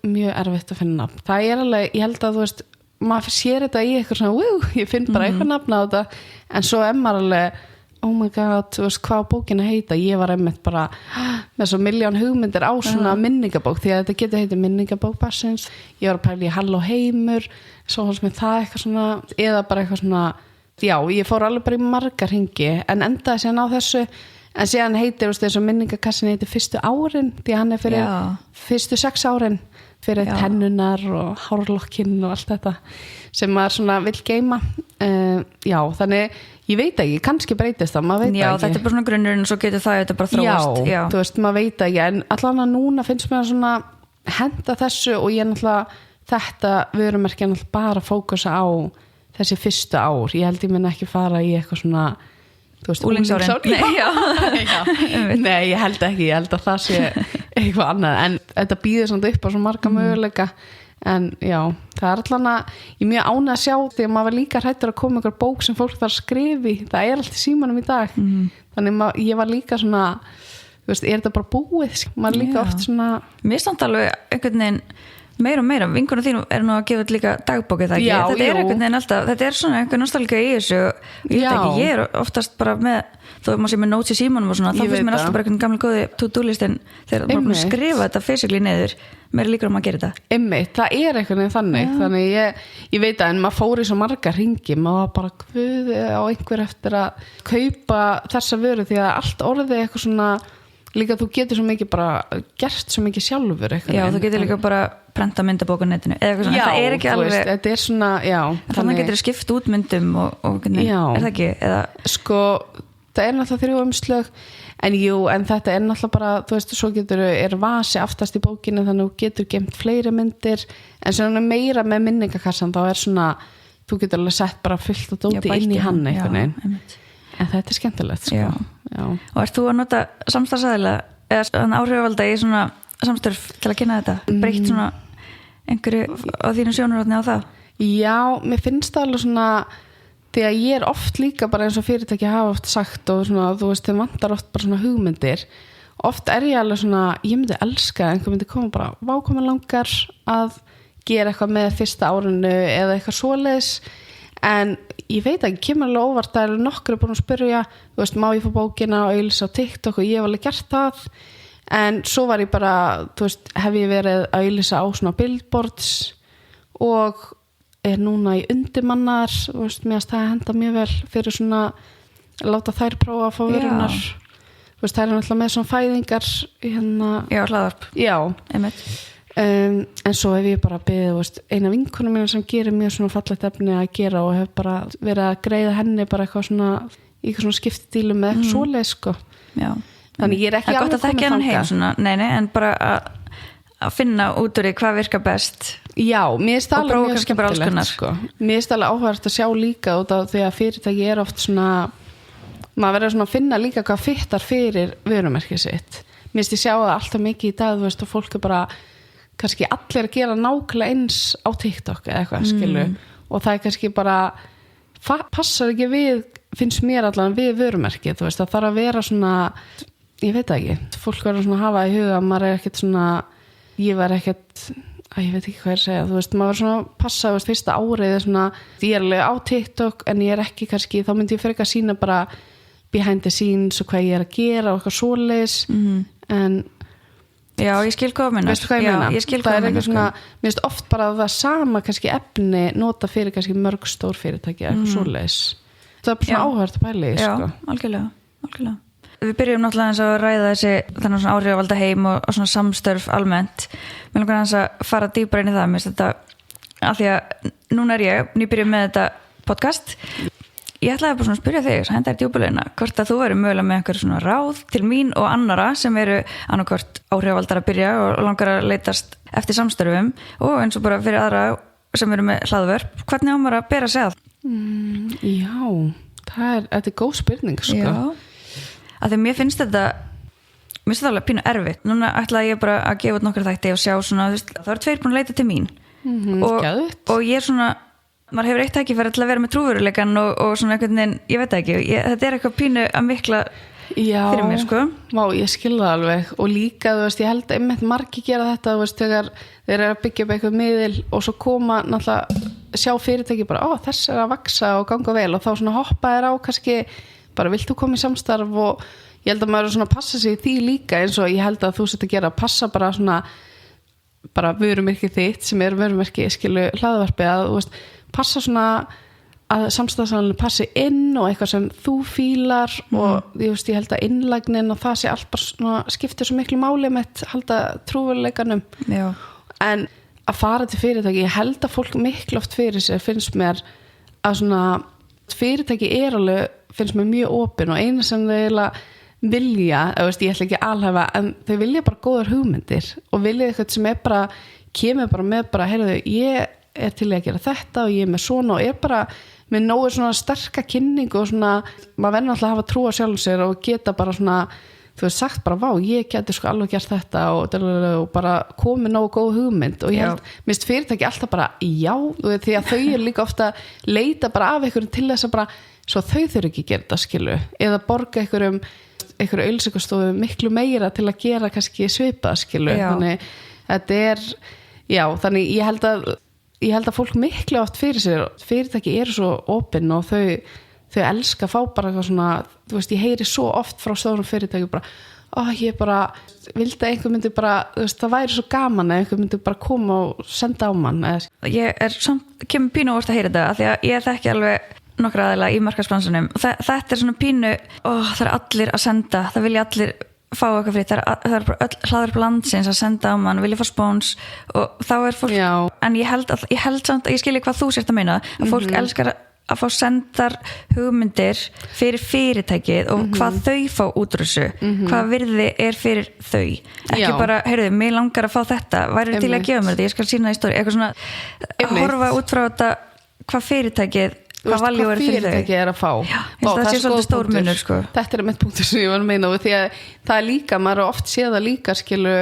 mjög erfitt að finna nafn það er alveg, ég held að þú veist maður sér þetta í eitthvað svona ég finn bara eitthvað nafn á þetta en svo er maður alveg oh my god, þú veist hvað bókina heita ég var einmitt bara með svo miljón hugmyndir á svona minningabók því að þetta getur heitið minningabók barsins ég var að pæla í Halló heimur svo hans með það eitthvað svona eða bara eitthvað svona já, ég fór alveg bara í margar hringi en endaði síðan á þessu en síðan heitir þessu minningakassin heitir fyrstu árin því hann er fyrir fyrstu 6 árin fyrir tennunar og hárlokkinn og allt þetta sem maður svona vill geyma já, þannig ég veit ekki, kannski breytist það, maður veit ekki þetta er bara svona grunnurinn og svo getur það þetta bara þróast já, þú veist, maður veit ekki en allan að núna finnst mér svona henda þessu og ég náttúrulega þetta vörumerki náttúrulega bara fókusa á þessi fyrstu ár ég held ég mun ekki fara í eitthvað svona úlingsárin Nei, ég held ekki ég held að það sé eitthvað annað en þetta býður samt upp á svo marga möguleika en já, það er allan að ég er mjög ánægð að sjá því að maður var líka hrættur að koma einhver bók sem fólk þarf að skrifi það er allt í símanum í dag þannig ég var líka svona þú veist, er þetta bara búið maður líka oft svona Mér stand alveg einhvern veginn meira, vinkunum þínu er nú að gefa líka dagbókið það ekki, þetta er einhvern veginn alltaf þetta er svona einhver nostalgía í þessu ég er oftast bara með þó að maður sé með notes í símanum og svona þá finnst mér alltaf bara einhvern gamli góði to-do-listin þegar maður búin að skrifa þetta physically niður mér er líka að gera þetta það er einhvern veginn þannig ég veit að en maður fór í svo marga hringi maður var bara guð á einhver eftir að kaupa þessa vöru því að allt orðið eitthvað svona líka þú getur svo mikið bara gert svo mikið sjálfur Já, þú getur líka bara prenta myndabók á netinu eða eitthvað svona, það er ekki alveg veist, þetta er svona, þannig getur þú skipt út myndum og er það ekki? Eða... Sko, það er náttúrulega 3 umslög en þetta er náttúrulega bara þú veist, svo er vasi aftast í bókinu þannig þú getur gemt fleiri myndir en svona meira með minningakassan þá er svona, þú getur alveg sett bara fullt og dóti inn í hann einhvern en þetta er skemmtilegt sko. Já. Og ert þú að nota samstarfsaðila eða áhrifavalda í svona samstörf til að kynna þetta breytt svona einhverju á þínu sjónarhorni á það? Já, mér finnst það alveg svona því að ég er oft líka bara eins og fyrirtæki hafa oft sagt og svona, þú veist, þeim vantar oft bara svona hugmyndir oft er ég alveg svona, ég myndi elska einhver myndi koma bara, vákomin langar að gera eitthvað með fyrsta árinu eða eitthvað svoleiðis en ég veit ekki, kemur alveg óvart það eru nokkru búin að spyrja þú veist, má ég fá bókina og auglýsa á TikTok og ég hef alveg gert það en svo var ég bara, þú veist, hef ég verið að auglýsa á svona billboards og er núna í undirmannar, þú veist, mér að það henda mjög vel fyrir svona láta þær prófa að fá vörunar. Þú veist, þær er náttúrulega með svona fæðingar hérna. Já, hlaðvarp. Já. Einmitt. En svo hef ég bara beðið, þú veist, eina vinkonu mína sem gerir mjög svona fallegt efni að gera og hef bara verið að greiða henni bara eitthvað svona, í eitthvað svona skiptidílu með eitthvað svoleið, sko. Já. Þannig ég er ekki alveg komin þangað. Svona, nei, en bara að finna út úr því hvað virkar best. Já, mér er það alveg mjög skemmtilegt, sko. Mér er það alveg áhugavert að sjá líka út af því að fyrirtæki er oft svona, maður verður svona að finna líka hvað fittar fyrir vörumerkið sitt. Mér finnst ég sjá það alltaf mikið í dag, þú veist, og fólk er bara kannski allir að gera nákvæmlega eins á TikTok eða eitthvað, skilu, og það er kannski bara passar ekki við, finnst mér allan við vörumerkið, þú veist, það þarf að vera svona, ég veit ekki, fólk verður svona að hafa í huga að maður er ekkert svona, ég var ekkert, ég veit ekki hvað ég að segja, þú veist, maður verður svona að passa, þú veist, fyrsta árið er svona, ég er alveg á TikTok en ég er ekki kannski, þá myndi ég fyrir ekki að sína bara behind the scenes og hvað ég er að gera og eitthvað svoleiðis, en já, ég skil hvað minna. Veistu hvað ég meina? Ég skil hvað minna. Svona, mér finnst oft bara það sama kannski efni nota fyrir kannski mörg stór fyrirtæki eitthvað svoleiðis. Það er bara svona áhört pæli, sko. Já, algjörlega. Við byrjum náttúrulega eins að ræða þessi þannig svona áhrifavalda heim og svona samstörf almennt. Mér langar eins að fara dýpra inn í það, mér finnst þetta af því að núna er ég nýbyrjuð með þetta podcast. Ég ætlaði bara svona að spyrja þig, henda þér djúpulegina, hvort að þú væri mögulega með einhver svona ráð til mín og annara sem eru annarkvort áhrifavaldar að byrja og langar að leitast eftir samstörfum og eins og bara fyrir aðra sem eru með hlaðvörp. Hvernig á maður að bera sig að? Já, þetta er góð spurning, sko. Já, af því mér finnst þetta alveg pínu erfitt. Núna ætlaði ég bara að gefa út nokkra þætti og sjá svona, það eru 2 búin að leita til mín og ég er svona, maður hefur eitt tækifæri til að vera með trúveruleikann og svona einhvern veginn, ég veit ekki, þetta er eitthvað pínu að mikla fyrir mér, sko. Já, ég skil það alveg og líka, þú veist, ég held einmitt margir gera þetta, þú veist, þegar þeir eru að byggja upp eitthvað miðil og svo koma náttúrulega sjá fyrirtæki bara, þess er að vaksa og ganga vel og þá svona hoppa þér á kannski, bara vilt þú koma í samstarf og ég held að maður er svona að passa sig í því líka eins og ég held að þú sett að gera, passa bara svona, bara vörumerkið þitt sem er vörumerki, skilu hlaðvarpi að, þú veist, passa svona að samstæðsanlega passi inn og eitthvað sem þú fílar og ég held að innlægnin og það sé allt bara svona, skiptir svo miklu máli með halda trúveruleikanum. Já. En að fara til fyrirtæki, ég held að fólk miklu oft fyrir sér finnst mér að svona fyrirtæki er alveg, finnst mér mjög opin og eina sem þau vilja, ég ætla ekki alhæfa en þau vilja bara góðar hugmyndir og vilja eitthvað sem er bara, kemur bara með bara, heyrðu, ég er til að gera þetta og ég er með svona og er bara með nógu svona sterka kynning og svona, maður verður alltaf að hafa trú á sjálfum sér og geta bara svona, þú veist sagt bara, vá, ég geti sko alveg gert þetta og bara komið nógu góð hugmynd og ég held, minnst fyrirtæki alltaf bara, já, því að þau eru líka ofta leita bara af einhverjum til þess að bara, svo þau þurfi ekki gera þetta, skilu, eða borga einhverju auglýsingastofu miklu meira til að gera kannski svipað, skilu, þannig þetta er, já, þannig ég held að fólk miklu oft fyrir sér, fyrirtæki eru svo opin og þau elska að fá bara eitthvað svona, þú veist, ég heyri svo oft frá stórum fyrirtæki bara, ég bara vildi að einhver myndi bara, þú veist, það væri svo gaman að einhver myndi bara koma og senda á mann. Ég er kemur pínu óvart að heyra þetta, af því að ég þekki alveg nokkra aðila í markaðsbransanum og þetta er svona pínu, það er allir að senda, það vilja allir fá eitthvað fritt, það er bara öll hlaðvarp landsins að senda á mann, vilja fá spóns og þá er fólk, en ég held samt að ég skilji hvað þú sért að meina að fólk elskar að fá sendar hugmyndir fyrir fyrirtækið og hvað þau fá út úr þessu, hvað virði er fyrir þau, ekki bara, heyrðu, mig langar að fá þetta, væri til að gefa mér þetta, ég skal sína í stóri, eitthvað svona að horfa út frá þetta, hvað fyrirtækið hvað valjú er fyrir þau er að fá. Já, það sé svolítið stór munur, sko. Þetta er mitt punktur sem ég var að meina og því að það er líka, maður er oft séð það líka, skilu,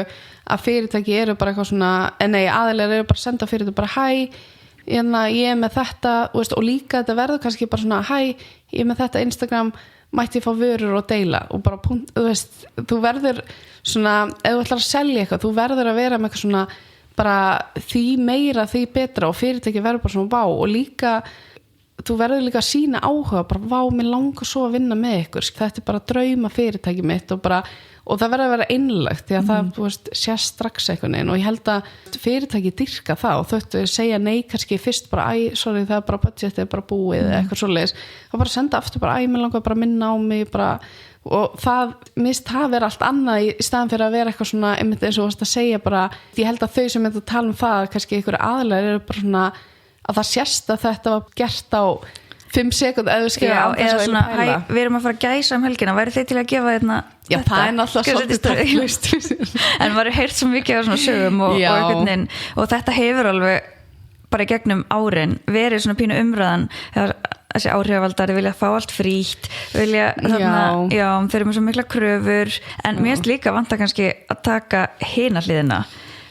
að fyrirtæki eru bara eitthvað svona, aðilega eru bara að senda fyrirtæki bara, ég er með þetta, og líka þetta verður kannski bara svona, ég er með þetta Instagram, mætti ég fá vörur og deila og bara, þú verður svona, ef þú ætlar að selja eitthvað, þú verður að vera með eitthvað svona, bara því meira, því betra og fyrirtæki verður bara svona, vá, og líka þú verður líka að sína áhuga bara, vá, mér langar svo að vinna með ykkur þetta bara drauma fyrirtæki mitt og það verður að vera innlegt því að það, þú veist, sést strax einhvern veginn og ég held að fyrirtæki dyrka það og þau segja nei kannski fyrst bara, sorry, það bara budgetið bara búið eða eitthvað svoleiðis, þá bara senda aftur bara, mér langar bara að minna á mig bara, og það, mist það vera allt annað í staðan fyrir að vera eitthvað svona einmitt eins og varst að segja bara, ég held að þau sem mynda að tala það, kannski einhverju aðlæðir eru bara svona, að það sést að þetta var gert á 5 sekúnd eða svona, við erum að fara að gæsa helgina, væri þið til að gefa þetta? Já, það er náttúrulega svolítið taktlaust en maður heirt svo mikið af svona sögum og þetta hefur alveg bara í gegnum árin verið svona pínu umræðan þessi áhrifavaldari vilja fá allt frítt vilja fyrir með svo mikla kröfur en mér finnst líka vanta kannski að taka hina hliðina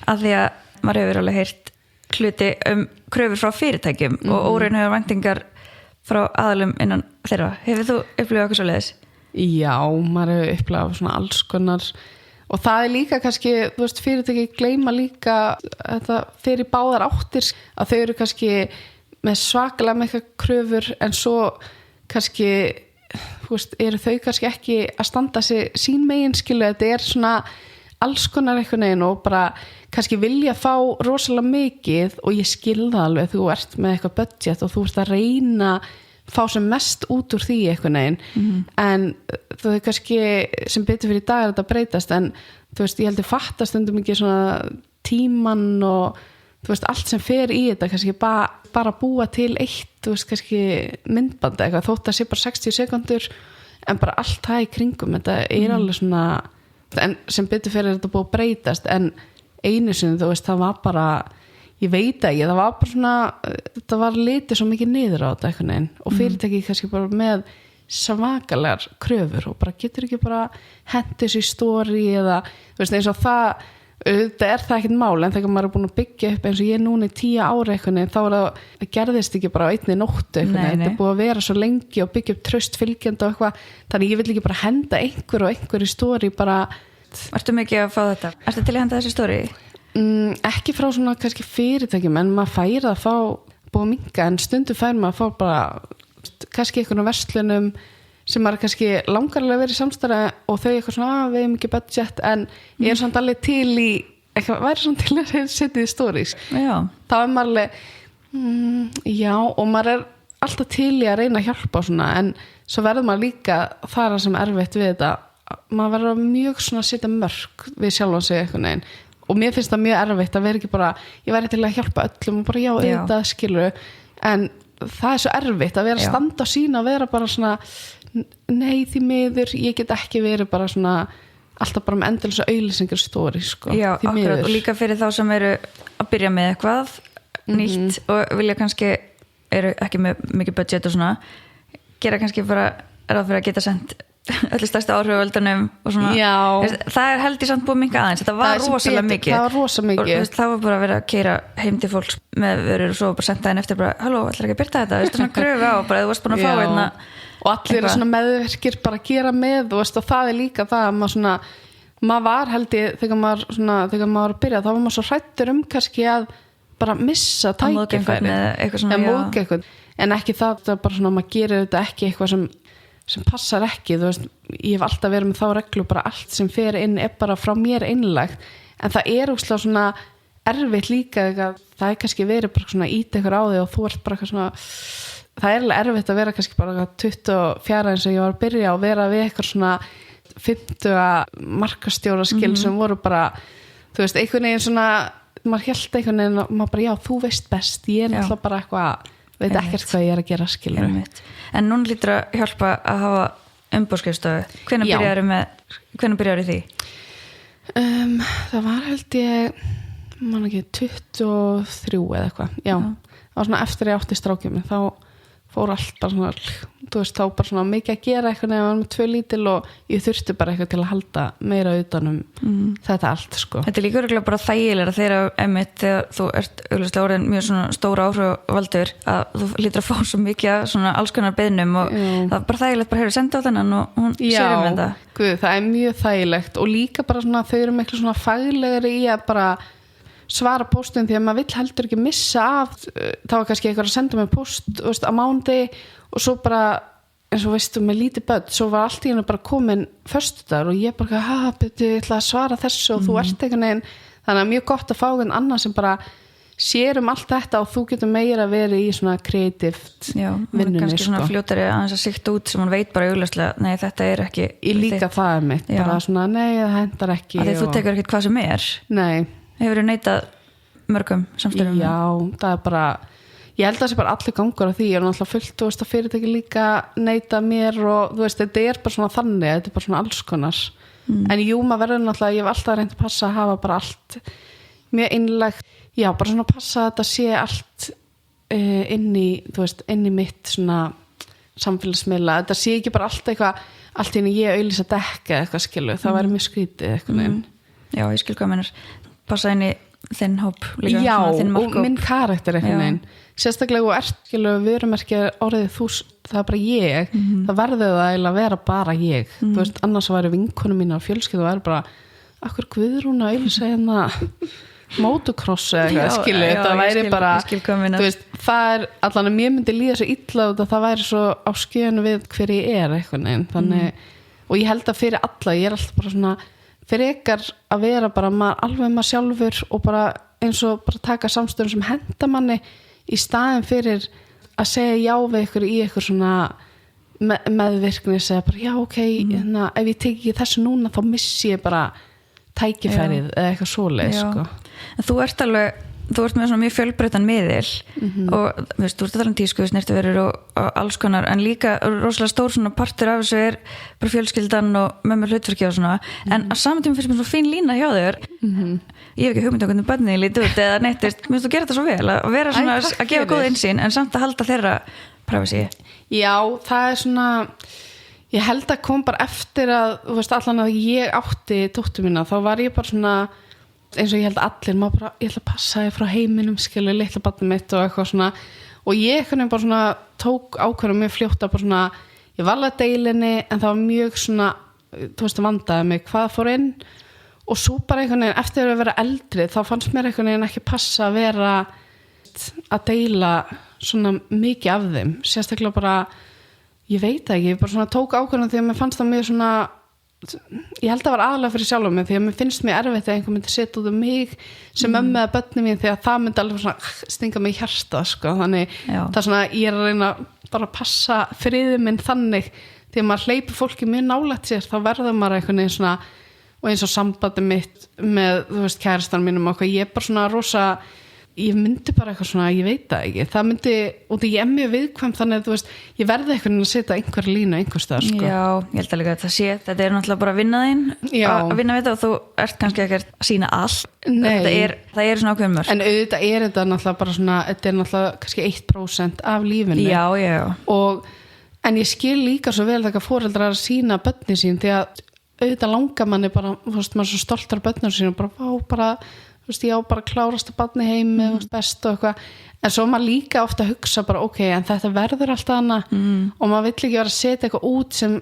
af því að maður hefur alveg heyrt hluti kröfur frá fyrirtækjum og óraunhæfar væntingar frá aðalum innan þeirra. Hefur þú upplifað okkur svo leiðis? Já, maður hefur upplifað svona alls konar og það er líka kannski, þú veist, fyrirtæki gleyma líka þetta fyrir báðar áttir að þau eru kannski með svakalega með eitthvað kröfur en svo kannski, þú veist, eru þau kannski ekki að standa sig sín megin skilu, þetta er svona alls konar einhvern veginn og bara kannski vilja fá rosalega mikið og ég skilða alveg þú ert með eitthvað budget og þú ert að reyna fá sem mest út úr því einhvern veginn en þú veist kannski sem betur fyrir í dag er þetta breytast en þú veist ég heldur fattast stundum ekki svona tíman og þú veist allt sem fer í þetta kannski bara búa til eitt þú veist kannski myndbandi eitthvað þótt að sé bara 60 sekundur en bara allt það í kringum þetta er alveg svona en sem betur fyrir þetta búið að breytast en einu sinni þú veist það var bara ég veit ekki, það var bara svona þetta var litið svo mikið niður á þetta einhvern veginn og fyrirtæki kannski bara með svakalegar kröfur og bara getur ekki bara hendis í story eða þú veist eins og það er það ekkert mál en þegar maður er búin að byggja upp eins og ég núna í 10 ára einhvern veginn þá er það gerðist ekki bara á einni nóttu einhvern veginn, þetta er búið að vera svo lengi og byggja upp traust fylgjandi og eitthvað þannig ég vil ekki bara henda einhver í story bara. Ertu mikið að fá þetta? Ertu til að henda þessi story? Ekki frá svona kannski fyrirtækjum en maður fær að fá búið að minnka en stundum fær maður að fá bara kannski einhvern verslunum sem maður kannski langarlega verið í samstæða og þau eitthvað svona við hefum ekki budget en ég er samt alveg til í eitthvað væri svona til að setja í stories þá er maður alveg já og maður er alltaf til í að reyna að hjálpa svona en svo verður maður líka þar sem erfitt við þetta maður verður mjög svona að setja mörk við sjálfan sig eitthvað neginn og mér finnst það mjög erfitt að vera ekki bara ég væri til að hjálpa öllum og bara já. Auðvitað skilur en það er svo erfitt að vera að standa á sína og vera bara svona nei því miður ég get ekki verið bara svona alltaf bara með endalisa auglýsingar story sko. Já, akkurat og líka fyrir þá sem eru að byrja með eitthvað nýtt og vilja kannski eru ekki með mikið budget og svona gera kannski bara ráð fyrir að geta sendt öllu stærsta áhrifavöldunum og svona það er held í samt búið minga aðeins þetta var rosalega mikið það var rosa mikið og það var bara að vera að keira heim til fólks með vörur og svo bara senda henni eftir bara halló, ætlar ekki að byrta þetta svona kröfu á bara þú varst búin að fá einna og allir svona meðverkir bara að gera með og það er líka það að maður svona maður var held ég þegar maður var að byrja þá var maður svo hrættur kannski að bara missa tækifæri en ekki það bara svona maður gerir þetta ekki eitthvað sem passar ekki, þú veist, ég hef alltaf verið með þá reglu, bara allt sem fer inn er bara frá mér innlagt, en það er úrslega svona erfitt líka það er kannski verið bara svona ít eitthvað á þig og þú ert bara eitthvað svona það er alveg erfitt að vera kannski bara 24 eins og ég var að byrja og vera við eitthvað svona 50 markastjóra skil sem voru bara, þú veist, einhvern veginn svona maður hélt einhvern veginn og maður bara já, þú veist best, ég er náttúrulega bara eitthvað veit ekkert hvað ég er að gera skilur en núna lítur að hjálpa að hafa umboðsskrifstofu hvenær byrjar í því? Það var held ég man ekki 23 eða eitthvað það var svona eftir ég átti strákjum þá fór allt bara svona þú veist þá bara svona mikið að gera eitthvað nefnum með 2 lítil og ég þurfti bara eitthvað til að halda meira utanum þetta allt sko. Þetta er líka örugglega bara þægilega þegar þú ert augljóslega orðin mjög svona stóra áhrifavaldur að þú lítur að fá svo mikið svona alls konar beiðnum og það er bara þægilegt bara að senda á þennan og hún sér þetta. Guð, það er mjög þægilegt og líka bara svona þau eru miklu svona faglegri í að bara svara póstum því að maður vill heldur ekki missa af, það var kannski eitthvað að senda mig póst, þú veist, á mánuði og svo bara, eins og veistu, með lítið börn, svo var allt í hennu bara komin föstudagur og ég bara, ég ætla að svara þessu og þú ert einhvern veginn, þannig að mjög gott að fá einhvern annan sem bara sér allt þetta og þú getur meira verið í svona kreatíft vinnunni, kannski svona fljótari aðeins að sikta út sem hún veit bara augljóslega, nei þetta er ekki ég líka þitt. Það mitt, bara svona nei það hendar ekki að því þú tekur ekkert hvað sem er nei. Hefurðu neitað mörgum samstöðum? Já, það er bara ég held að það sé bara allir gangur á því ég er náttúrulega fullt, þú veist, að fyrirtæki líka neita mér og þú veist, þetta er bara svona þannig, þetta er bara svona alls konar en jú, maður verður náttúrulega, ég hef alltaf reynt að passa að hafa bara allt mjög innlegt, já, bara svona passa að þetta sé allt inn í, þú veist, inn í mitt svona samfélagsmiðla, þetta sé ekki bara allt eitthvað, allt inn í ég auðlýsa dekka eitthvað skilu, það væri mjög skrítið eitthvað Já, ég skil hvað meinar, passa inn í þinn hóp líka, já, þinn og minn karakter eitthvað sérstaklega og erskilu vörumerki orðið þú, það er bara ég það verður það eiginlega að vera bara ég þú veist, annars væri vinkonum mína og fjölskyldu og væri bara, akkur Guðrún að auðvitað segja motocross eða eitthvað, skilu, það væri bara þú veist, það er allan að mér myndi líða svo illa út að það væri svo á skjönu við hver ég er eitthvað þannig, og ég held að fyrir alla, ég er alltaf bara svona frekar að vera bara alveg maður sjálfur og bara eins og bara taka samstöðum sem henda manni í staðin fyrir að segja já við ykkur í ykkur svona meðvirkni segja bara já ok, ef ég teki ekki þessu núna þá missi ég bara tækifærið eða eitthvað svoleið sko. En þú ert með svona mjög fjölbreyttan miðil og þú veist, þú ert að tala um tísku, snertiverur og alls konar, en líka rosalega stór svona partur af þessu er bara fjölskyldan og mömmur hlutverki og svona en á saman tíma finnst mér svona fín lína hjá þér ég hef ekki hugmynd hvernig börnin lítið út eða neittist, mér finnst þú gera þetta svo vel að vera svona að gefa góð innsýn en samt að halda þeirra privacy. Já, það er svona ég held að kom bara eftir að þú veist, allan að ég átti dóttur mína, þá var ég bara svona eins og ég held allir, maður bara, ég ætla að passa þig frá heiminum, skilu, litla barnið mitt og eitthvað svona, og ég bara svona tók ákvörðum mjög fljótt að bara svona ég var alveg deilinni, en það var mjög svona, þú veist, vandaði mig hvað fór inn, og svo bara einhvern veginn, eftir að vera eldri, þá fannst mér einhvern veginn ekki passa að vera að deila svona mikið af þeim, sérstaklega bara ég veit ekki, ég bara svona tók ákvörðum því að mér fannst það mjög svona ég held að var aðalega fyrir sjálfum mig því að mér finnst mér erfitt að einhver myndi setja út um mig sem ömmu eða börnum mín því að það myndi alveg svona stinga mig í hjarta sko. Þannig það er svona ég er að reyna bara að passa friðið minn þannig því að maður hleypir fólki mjög nálægt sér þá verður maður einhvern veginn svona og eins og sambandi mitt með þú veist kærastan mínum og ég er bara svona rosa ég myndi bara eitthvað svona, ég veit það ekki það myndi, og ég er mjög viðkvæm þannig að þú veist, ég verði eitthvað að setja einhver línu einhver stað, sko. Já, ég held að líka að það sé, þetta er náttúrulega bara að vinna þín að vinna við þetta og þú ert kannski ekki að sína allt, það er svona ákveðum mörg. En auðvitað er þetta náttúrulega bara svona, þetta er náttúrulega kannski 1% af lífinu. Já. En ég skil líka svo vel þegar foreldrar að sína börnin sín því að auðvitað langar manni bara, þú veist, maður svo stoltar börnum sín og bara ég á bara klárasta barni heimi best og eitthvað, en svo maður líka ofta að hugsa bara ok, en þetta verður alltaf hana og maður vill ekki vera að setja eitthvað út sem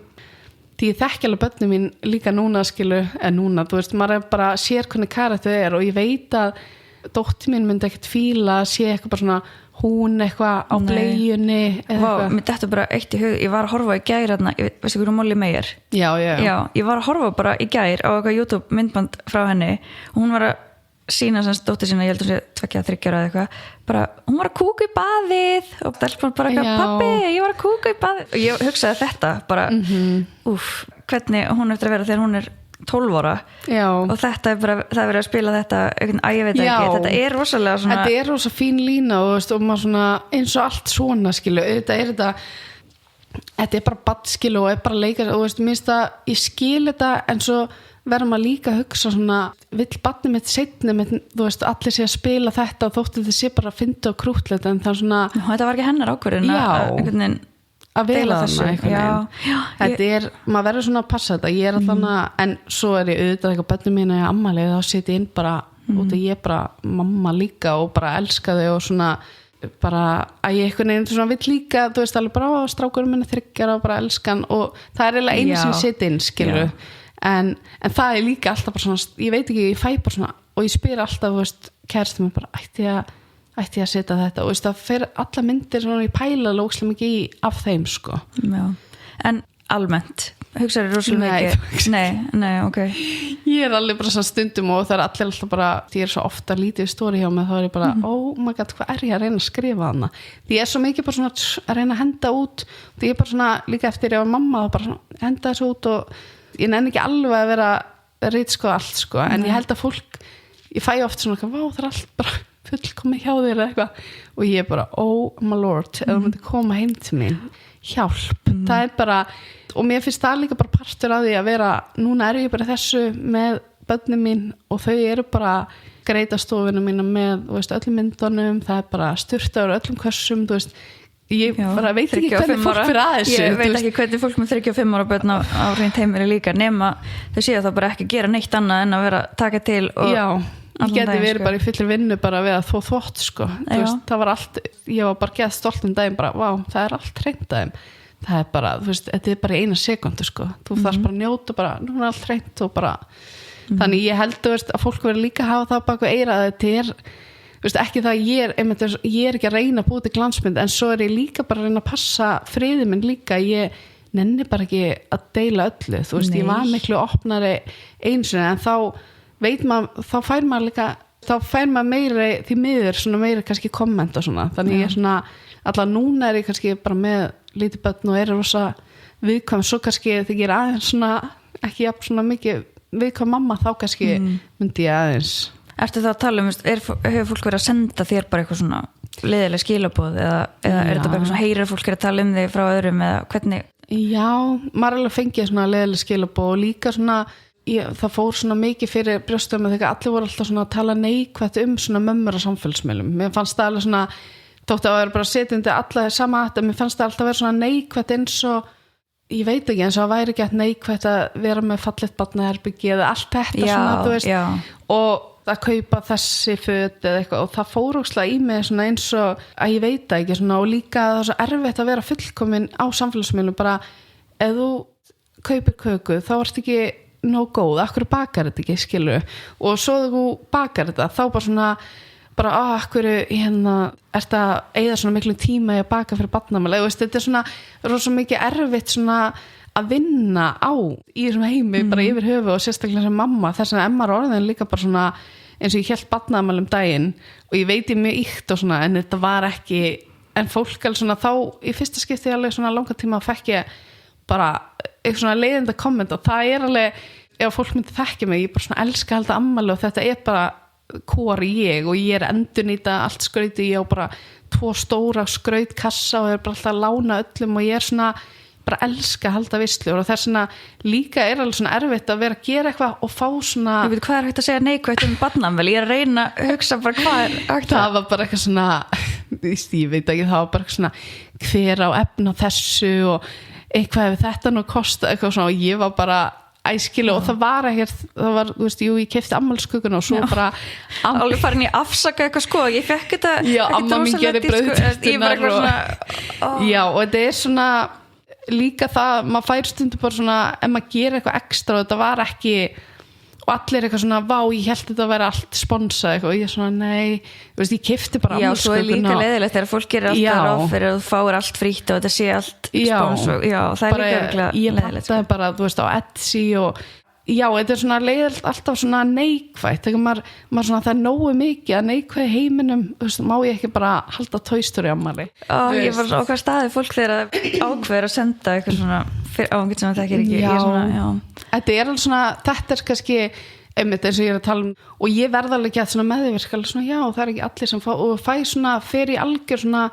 því ég þekki alveg börnum mín líka núna skilu, en núna, þú veist, maður er bara sér hvernig karakter er og ég veit að dóttir mín myndi ekkert fíla að sé eitthvað bara svona hún eitthvað á bleiunni mér dettur bara eitt í hug, ég var að horfa í gær veistu hverju Molly Meyer? Já, ég var að horfa bara í gær á eitthvað YouTube myndband frá henni og hún var að sína sem dóttir sína, ég heldur sé 2-3 ára eða eitthvað, bara, hún var að kúka í baðið og Delfman bara eitthvað, pabbi, ég var að kúka í baðið og ég hugsaði þetta bara, hvernig hún eftir að vera þegar hún er 12 ára og þetta er bara, það er verið að spila þetta ég veit ekki, þetta er rosalega svona þetta er rosa fín lína og maður svona, eins og allt svona skilu, þetta er bara badskilu og er bara leikar og veist, minnst að ég skil þetta en svo verður maður líka að hugsa svona vill barnið mitt seinni þú veist, allir sé að spila þetta og þótti þetta sé bara að finna á krútlet en það er svona þetta var ekki hennar ákvörðin að vera þarna þetta er, maður verður svona að passa þetta ég er alltaf en svo er ég auðvitað eitthvað börnum mína í ammali þá setja ég inn bara út að ég bara mamma líka og bara elska þau og svona bara að ég eitthvað nefnir svona vill líka þú veist alveg bara strákurum minni 3 og bara elskan og það er eiginlega einu sem ég setja inn skilur en það er líka alltaf bara svona ég veit ekki, ég fæ bara svona og ég spyr alltaf, þú veist, kæristum bara, ætti ég að setja þetta og það fer alla myndir svona í pæla lókslega mikið í af þeim sko. Já. En almennt hugsaðu rosalega mikið? Nei, ok. Ég alveg bara svona stundum og það allir alltaf bara, því ég svo ofta lítið í stóri hjá mig, þá ég bara, oh my god, hvað ég að reyna að skrifa hana? Því ég svo mikið bara svona að reyna að henda út, því ég bara svona, líka eftir ég var mamma, þá bara svona, henda þessu út og ég nenni ekki alveg að vera ritskoða allt sko, en ég held að fólk, ég fæ oft svona, vá, það allt bara fullkomið hjá þér eða eitthvað og ég bara, oh my lord, ef þú myndir koma heim til mín, hjálp, það bara, og mér finnst það líka bara partur af því að vera, núna ég bara þessu með börnin mín og þau eru bara greita stofuna mína með, þú veist, öllum myndunum, það bara styrtaður öllum kössum, þú veist, ég bara veit ekki hvernig fólk fyrir að þessu. Ég veit ekki hvernig fólk með 35 ára börn á hreint heimili líka, nema þau séu þá bara ekki gera neitt annað en að vera taka til og já, ég geti verið bara í fullir vinnu bara við að þvott sko, þú veist, það var allt, ég var bara geð stolt daginn bara, vá, það allt hreint daginn, það bara, þú veist, þetta bara eina sekundu sko, þú þarfst bara að njóta bara, nú allt hreint og bara þannig ég held, þú veist, að fólk verður líka að hafa það bak við eyrað, þetta þú veist, ekki það ég ekki að reyna að búið til glansmynd, en svo ég líka bara að reyna að passa friðið minn líka, ég nenni bara ekki að deila öllu, þú veist, ég var miklu opnari einsinni, en þá veit maður, þá fær maður meiri því miður, svona meiri kannski komment og svona, þannig ég svona allavega núna ég kannski bara með lítið börn og rosa viðkvæm, svo kannski þegar ég aðeins svona, ekki jafn svona mikið viðkvæm mamma, þá kannski myndi ég aðeins. Ertu það að tala hefur fólk verið að senda þér bara eitthvað svona leiðileg skilaboð eða er þetta bara eitthvað svona heyrir fólk að tala þig frá öðrum eða hvernig? Já, maður alveg fengið svona leiðileg skilaboð og líka svona það fór svona mikið fyrir brjóstum með þegar allir voru alltaf svona að tala neikvætt svona mömmur á samfélagsmiðlum. Mér fannst það alveg svona, þótt að vera bara setjandi alla sama að mér fannst það alltaf að vera svona neikvætt eins og, ég veit ekki, eins og það væri ekki að neikvætt að vera með fallet barnaherbyggi eða allt þetta svona, þú veist, og að kaupa þessi föt eða eitthvað og það fór óslega í mig svona eins og að ég veit ekki svona og líka það er svo erfitt að vera fullkomin á samfélagsmiðlum bara ef þú kaupir köku þá ertu ekki nóg góð, akkur bakar þetta ekki, skilur og svo þú bakar þetta þá bara svona bara akkur ert að eyða svona miklu tíma í að baka fyrir barnamæli, þetta er svona rosa mikið erfitt svona að vinna á í þessum heimi bara yfir höfu og sérstaklega sem mamma þess að Emma orðin líka bara svona eins og ég hélt barnaafmæli daginn og ég veit ég mjög íkt og svona en þetta var ekki, en fólk alveg svona þá í fyrsta skipti alveg svona langa tíma að fekk ég bara eitthvað svona leiðinda komment og það alveg, ef fólk myndi þekkja mig, ég bara svona elska að halda afmæli og þetta bara hvori ég og ég endurnýta allt skrauti, ég á bara 2 stóra skrautkassa og bara alltaf að lána öllum og ég svona bara elska að halda veislu og þess vegna líka alveg svona erfitt að vera að gera eitthvað og fá svona ég veit hvað hægt að segja neikvægt barnaafmæli, ég að reyna að hugsa bara hvað hægt það var bara eitthvað svona ég veit ekki, það var bara eitthvað svona hver á efna þessu og eitthvað ef þetta nú kosta eitthvað svona og ég var bara æskilu og það var ekkert, það var, þú veist, ég keypti afmæliskökuna og svo bara alveg farin ég afsaka eitthvað sko, ég fekk þetta já, amma mín gerir brauðterturnar já, og þetta er svona líka það, maður fær stundum bara svona ef maður gerir eitthvað ekstra og þetta var ekki og allir eitthvað svona vá, ég held þetta að vera allt sponsað eitthvað og ég svona, nei, þú veist, ég keypti bara já, svo er líka leiðilegt þegar fólk gerir alltaf ráð fyrir að þú fáir allt frítt og þetta sé allt sponsað, já, það er líka leiðilegt ég pantaði bara, þú veist, á Etsy og já, þetta er svona leiðilegt alltaf svona neikvætt, þegar maður svona það er nógu mikið að neikvæði heiminum þú veist, má ég ekki bara halda Toy Story afmæli ég var á hvað staði fólk þegar ákveður að senda eitthvað svona á einhvern sem það þekkir ekki þetta er alveg svona, þetta er kannski einmitt eins og ég er að tala og ég verða alveg ekki að svona meðvirka alveg svona, já, það er ekki allir sem fæ svona, fer í algjör svona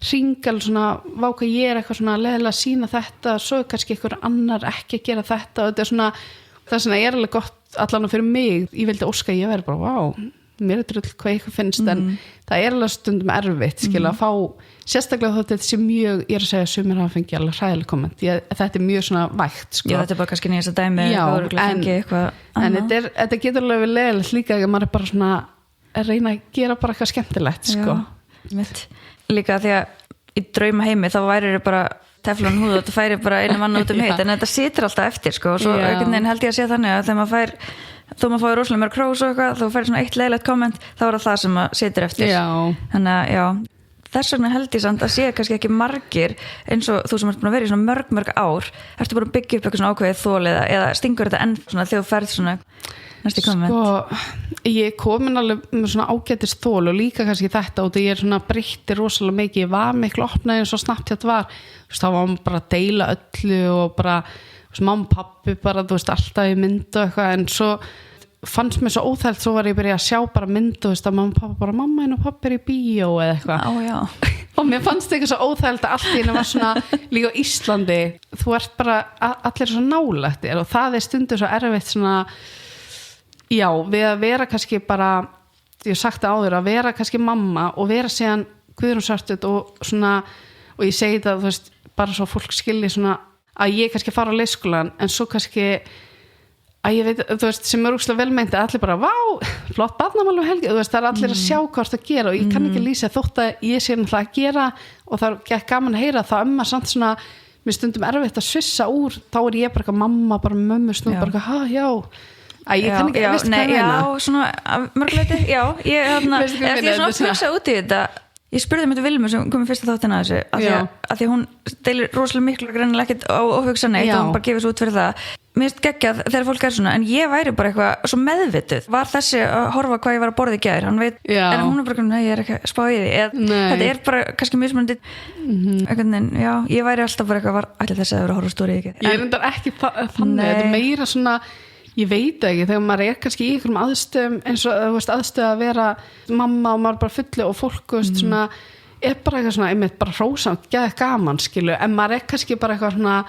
hringal svona, váka ég eitthvað svona leiðilega að sína þetta, svo kannski einhver annar ekki að gera þetta og þetta er svona þess vegna alveg gott allan fyrir mig, ég vildi óska ég verið bara, vá, mér drull hvað eitthvað finnst en það alveg stundum erfitt skil að fá, sérstaklega þótt þetta sé mjög, ég að segja sumir hafa fengið alveg hræðileg komment, þetta mjög svona vægt sko. Já, þetta bara kannski nýjast að dæmi en þetta getur alveg við leiðilegt líka að maður bara svona að reyna að gera bara eitthvað skemmtilegt sko. Líka því að í drauma heimi þá væri þetta bara teflon húð og þetta færi bara einu mann út hitt en þetta situr alltaf eftir sko og svo einhvern veginn held ég að sé þannig að þegar maður fær þó maður fáið rosalega mörg hrós og eitthvað, þú færir svona eitt leiðilegt komment, þá er það sem að setur eftir. Já. Þannig að, já, þess vegna held ég samt að sé kannski ekki margir eins og þú sem ert búin að vera í svona mörg ár, ertu bara að byggja upp eitthvað svona ákveðið þol eða stingur þetta enn svona þegar þú færð svona næsti komment? Sko, ég komin alveg með svona ágætis þol og líka kannski þetta og ég er svona breytti rosalega mikið, ég var miklu opnaði eins og Snapchat var, þú veist, þá var maður bara að deila öllu og bara, þú veist, mamma og pappi bara, þú veist, alltaf í mynd og eitthvað, en svo fannst mér svo óþælt, svo var ég byrja að sjá bara mynd, þú veist, að mamma og pappa bara, mamma og pappi er í bíó eða eitthvað. Á, já. Og mér fannst eitthvað svo óþælt að allt í henni var svona, líka á Íslandi, þú ert bara, allir svo nálægt þér og það er stundum svo erfitt svona, já, við að vera kannski bara, ég hef sagt það áður, að vera kannski mamma og vera síðan Guðrún Svartut og svona, og ég segi það, þú veist, bara svo fólk skilji svona, að ég kannski fara á leikskólan, en svo kannski, að ég veit, þú veist, sem er úrslega velmeint að allir bara, vá, flott barnamál um helgi, þú veist, það er allir að sjá hvað það gera og ég kann ekki lýsa þótt að ég sé náttúrulega að gera og það er gaman að heyra það samt svona, mér stundum erfitt að svissa úr, þá er ég bara mamma, bara mömmu snú, bara, já ég kann ekki, veistu hvað ég meina? Já, svona mörguleiti, já, ég er svona að hugsa út í þetta. Ég spurði mig til Vilmu sem komið fyrsta þáttina þessu af því hún deilir rosalega miklu greinilega ekkert á hugsa neitt og hún bara gefur svo út fyrir það. Mér finnst geggjað þegar fólk er svona, en ég væri bara eitthvað svo meðvituð. Var þessi að horfa hvað ég var að borða í gær, hann veit, en hún er bara, nei, ég er ekki að spá í því. Þetta er bara kannski mismunandi, já, ég væri alltaf bara eitthvað, var allir þessi að vera að horfa stóri ekki. Ég er endar ekki þannig, þetta er meira svona, ég veit ekki, þegar maður er kannski í einhverjum aðstöðum eins og þú veist aðstöð að vera mamma og maður bara fullu og fólk veist, svona, er bara eitthvað svona einmitt bara hrósamt, geða gaman skilu, en maður er kannski bara eitthvað svona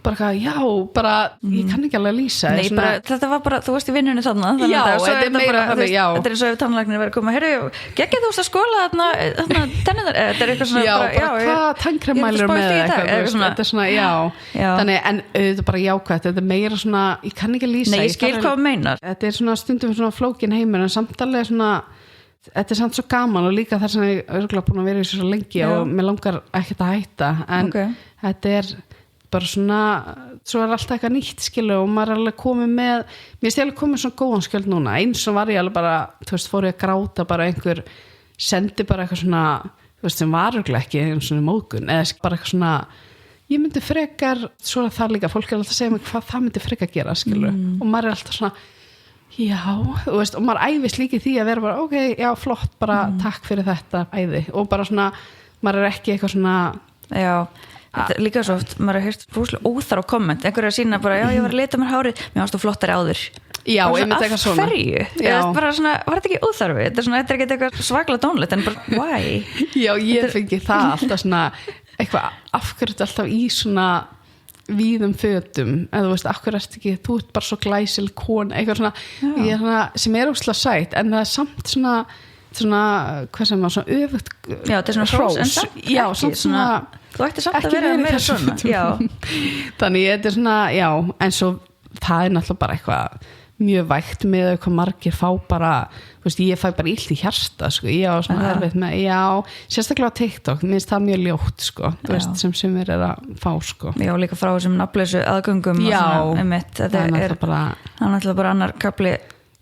bara eitthvað, já, bara ég kann ekki alveg að lýsa Nei, bara, þetta var bara, þú veist í vinnunni þannig já, þetta er meira þannig, já þetta er eins og ef tannlæknir verið að koma, heyrðu, geggja þú veist að skóla þarna tenninar, þetta er eitthvað svona já, bara hvað tannkremmælur með eitthvað, þetta er svona, já þannig, en þetta er bara jákvæmt, þetta er meira svona ég kann ekki að lýsa Nei, ég skil hvað meinar þetta er svona stundum svona flókin heimur en samtalið svona þetta er samt svo gaman og líka þar sem ég er örgulega búin að vera í svo lengi og mér langar ekkert að hætta en þetta er bara svona, svo er alltaf eitthvað nýtt skilu og maður er alveg komið með mér er alveg komið svona góðan skjöld núna eins og var ég alveg bara, þú veist, fór ég að gráta bara einhver, sendi bara eitthvað svona þú veist, sem var örgulega ekki eins og móðgun, eða bara eitthvað svona ég myndi frekar, svo er það líka fólk er alltaf að segja mig hvað það myndi frekar gera skilu og maður er alltaf svona já, þú veist, og maður æfist líka í því að vera bara, ok, já, flott, bara takk fyrir þetta æði og bara svona maður er ekki eitthvað svona já þetta er líka svo oft, maður har heyrt rosalega óþarf á komment, einhverju að sína bara, já, ég var að lita mér hárið, mér varst þú flottari áður já, ég myndi eitthvað svona af hverju, bara svona, var þetta ekki óþarfi þetta er ekki eitthvað svaklega tónlegt en bara, why? Já, ég fengi það alltaf svona, eitthvað afhverju alltaf í svona víðum fötum, eða þú veist, afhverju ert ekki þú ert bara svo glæsil kona, eitthvað svona, ég er svona, sem er óslega sætt en það er samt svona, hvað sem var svona öfugt já, þetta er svona hrós, en samt já, ekki svona þú ætti samt að vera meira svona já. Þannig þetta er svona, já en svo það er náttúrulega bara eitthvað mjög vægt með eitthvað margir fá bara, þú veist, ég fæ bara illt í hjarta sko, ég á svona erfitt með já, sérstaklega á TikTok, mér finnst það mjög ljótt sko, þú veist, sem sumir er að fá sko. Já, líka frá þessum nafnlausu aðgöngum já, og svona, þetta er náttúrulega bara annar kapli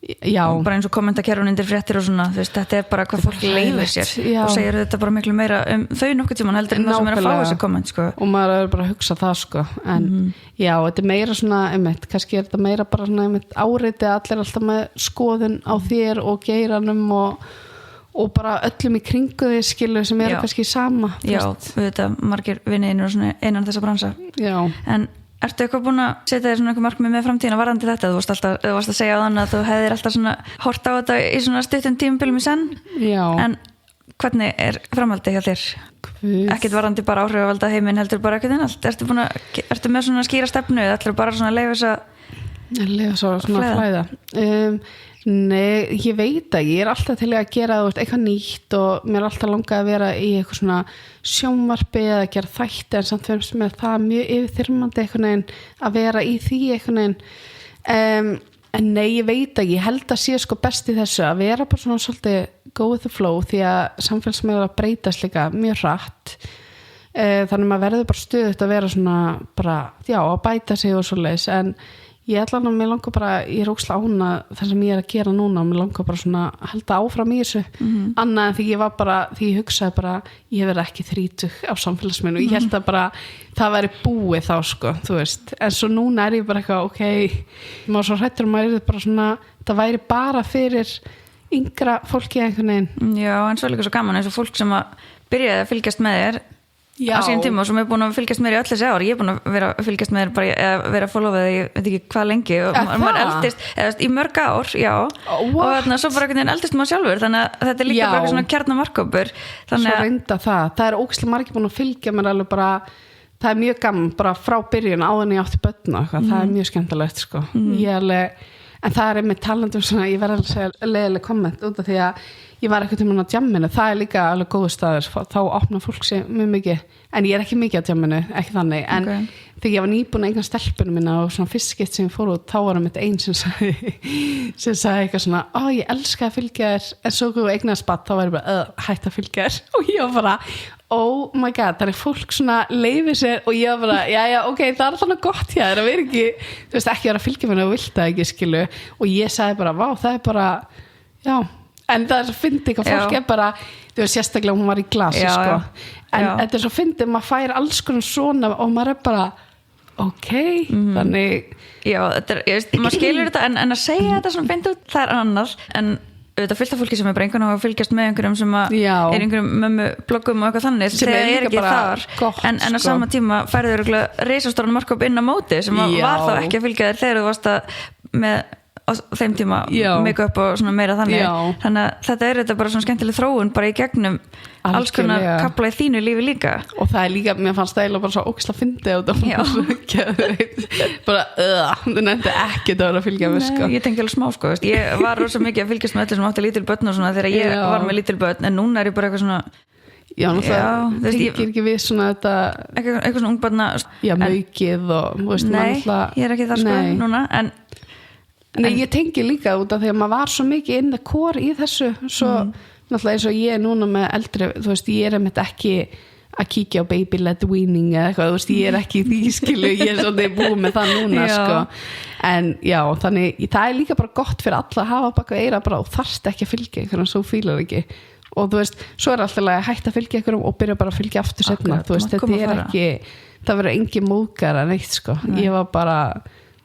já. Bara eins og kommentakerfun undir fréttir og svona, þú veist, þetta er bara hvað fólk leifir sér og segir þetta bara miklu meira þau nokkuð tíman heldur en það sem er að fá þessi komment sko. Og maður er bara að hugsa það sko en já, þetta er meira svona kannski er þetta meira bara svona áreiti að allir alltaf með skoðun á þér og geiranum og bara öllum í kringu því skilu sem eru kannski sama Já, við þetta margir vinniðinur og svona innan þessa bransa Já. En ertu eitthvað búin að setja þér svona eitthvað markmið með framtíðina varðandi þetta? Þú varst að segja á þann að þú hefðir alltaf svona hort á þetta í svona stuttum tímabilum í senn. Já. En hvernig er framhaldið hjá þér? Ekkert varðandi bara áhrifavalda heiminn heldur bara ekkert allt. Ertu með svona skýra stefnu eða ætlarðu bara svona að leyfa svona flæða? Nei, ég veit að ég er alltaf til að gera eitthvað nýtt og mér er alltaf langað að vera í eitthvað svona sjónvarpi eða gera þætti en samt finnst mér það mjög yfirþyrmandi eitthvað neginn að vera í því eitthvað neginn en nei, ég veit að ég held að sé sko best í þessu að vera bara svona svolítið go with the flow því að samfélagsmiðlar að breytast líka mjög hratt þannig maður verður bara stöðugt að vera svona bara, já, að bæta sig og svoleiðis en ég ætla að mér langar bara, ég er ókslega ána það sem ég er að gera núna, mér langar bara svona að halda áfram í þessu, annað en því ég var bara, því ég hugsaði bara ég verði ekki 30 á samfélagsmiðlum og ég held að bara, það væri búið þá sko, þú veist, en svo núna er ég bara eitthvað, ok, maður svo hrættur og maður er bara svona, það væri bara fyrir yngra fólki einhvern veginn. Já, en svo er líka svo gaman eins og fólk sem að byrjaði að fylgjast með þér á sínum tíma og sem er búin að fylgjast með þér í öll þessi ár. Ég er búin að vera að fylgjast með þér bara, eða vera að followa þig, ég veit ekki hvað lengi og maður eldist, eða í mörg ár, já, og þarna svo bara einhvern veginn eldist maður sjálfur, þannig að þetta er líka bara svona kjarnamarkhópur. Svo reynda það er ógeðslega margir búin að fylgja mér alveg bara, það er mjög gaman bara frá byrjun áður en ég átti börn og það er mjög skemmtilegt sko. Ég alveg, en það er einmitt talandum svona, ég verði að segja leiðileg komment út af því að ég var eitthvað tímann á djamminu, það er líka alveg góðu staður, þá opnar fólk sig mjög mikið, en ég er ekki mikið á djamminu, ekki þannig, en þegar ég var nýbúin að eigna stelpunum mína og svona fyrst skipt sem ég fór út, þá var það mitt einn sem sagði eitthvað svona, ég elska að fylgja þér, en svo þú eignast barn, þá var ég bara, hætt að fylgja þér, og ég var bara, oh my god, það er fólk svona leifir sér og ég var bara, já, ok, það er þannig gott hjá þér að vera ekki, þú veist, ekki vera að fylgja mér og vilt það ekki, skilu, og ég sagði bara, vá, það er bara, já, en það er svo fyndið hvað fólk er bara, þú veist, sérstaklega hún var í glasi, sko, en þetta er svo fyndið, maður fær alls konar svona og maður er bara, ok, þannig, já, þetta er, ég veist, maður skilur þetta, en að segja þetta svona fyndið, það er annars, en auðvitað fullt af fólki sem er bara einhvern veginn að fylgjast með einhverjum sem er einhverjum mömmubloggum og eitthvað þannig sem er ekki þar gott, en á sama tíma færður reisastóran markup inn á móti sem var þá ekki að fylgja þér þegar þú varst að með á þeim tíma make-up og svona meira þannig þannig að þetta er þetta bara svona skemmtileg þróun bara í gegnum alls konar kapla í þínu lífi líka og það er líka, mér fannst það eiginlega bara svo ógeðslega fyndið og það var svo bara þú nefndi ekki það að fylgja með sko. Ég tengi alveg smá sko, veist. Ég var rosa mikið að fylgjast með allir sem átti lítil börn og svona þegar ég var með lítil börn en núna er ég bara eitthvað svona já, náttúrulega tengir ekki við svona þetta eitthvað svona ungbarna maukið og veist, nei, ég er ekki þar sko núna en ég tengi líka út af því að maður var svo mikið inn að kor í þessu svo náttúrulega eins og ég er núna með eldri þú veist, ég er einmitt ekki að kíkja á baby led weaning eða eitthvað, þú veist, ég er ekki í því skilu, ég er svolítið búið með það núna sko, en já, þannig það er líka bara gott fyrir alla að hafa baka eira bara og þarft ekki að fylgja einhverjum svo fílar ekki og þú veist, svo er alltaf hægt að fylgja einhverjum og byrja bara að fylgja aftur setna, þú veist, þetta er ekki það verður engin móðgar en eitt sko, ég var bara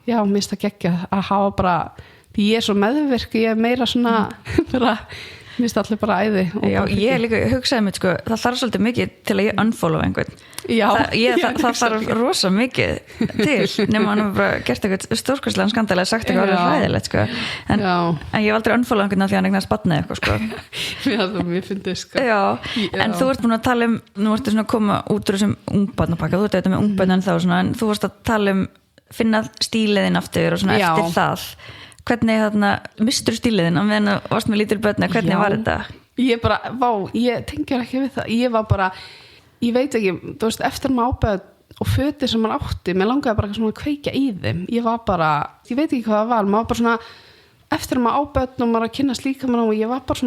já, mér finnst það geggja að hafa bara því ég er svo meðvirk, ég er meira svona bara, mér finnst allir bara æði já, ég líka hugsaði mér sko það þarf svolítið mikið til að ég unfollow einhvern það þarf rosa mikið til nema hann bara gert eitthvað stórkostlegan skandal eða sagt eitthvað alveg hræðilegt sko en ég hef aldrei unfollow einhvern af því hann eignast barnið eitthvað sko já, það mér finnst sko já, en þú ert búin að tala nú ertu svona að koma út úr þessum ungbarnapakka þú ert auðvitað með ungbörn en þá svona en þú varst að tala finna stíliðin aftur og svona eftir það hvernig þarna mistur stíliðin á meðan þú varst með lítil börn hvernig var þetta? Ég bara, ég tengjur ekki við það ég var bara, ég veit ekki þú veist, eftir maður ábæð og fötir sem maður átti, mér langaði bara svona að kveikja í þeim ég var bara, ég veit ekki hvað það var maður bara svona, eftir maður ábæð og maður að kynna slíka maður og ég var bara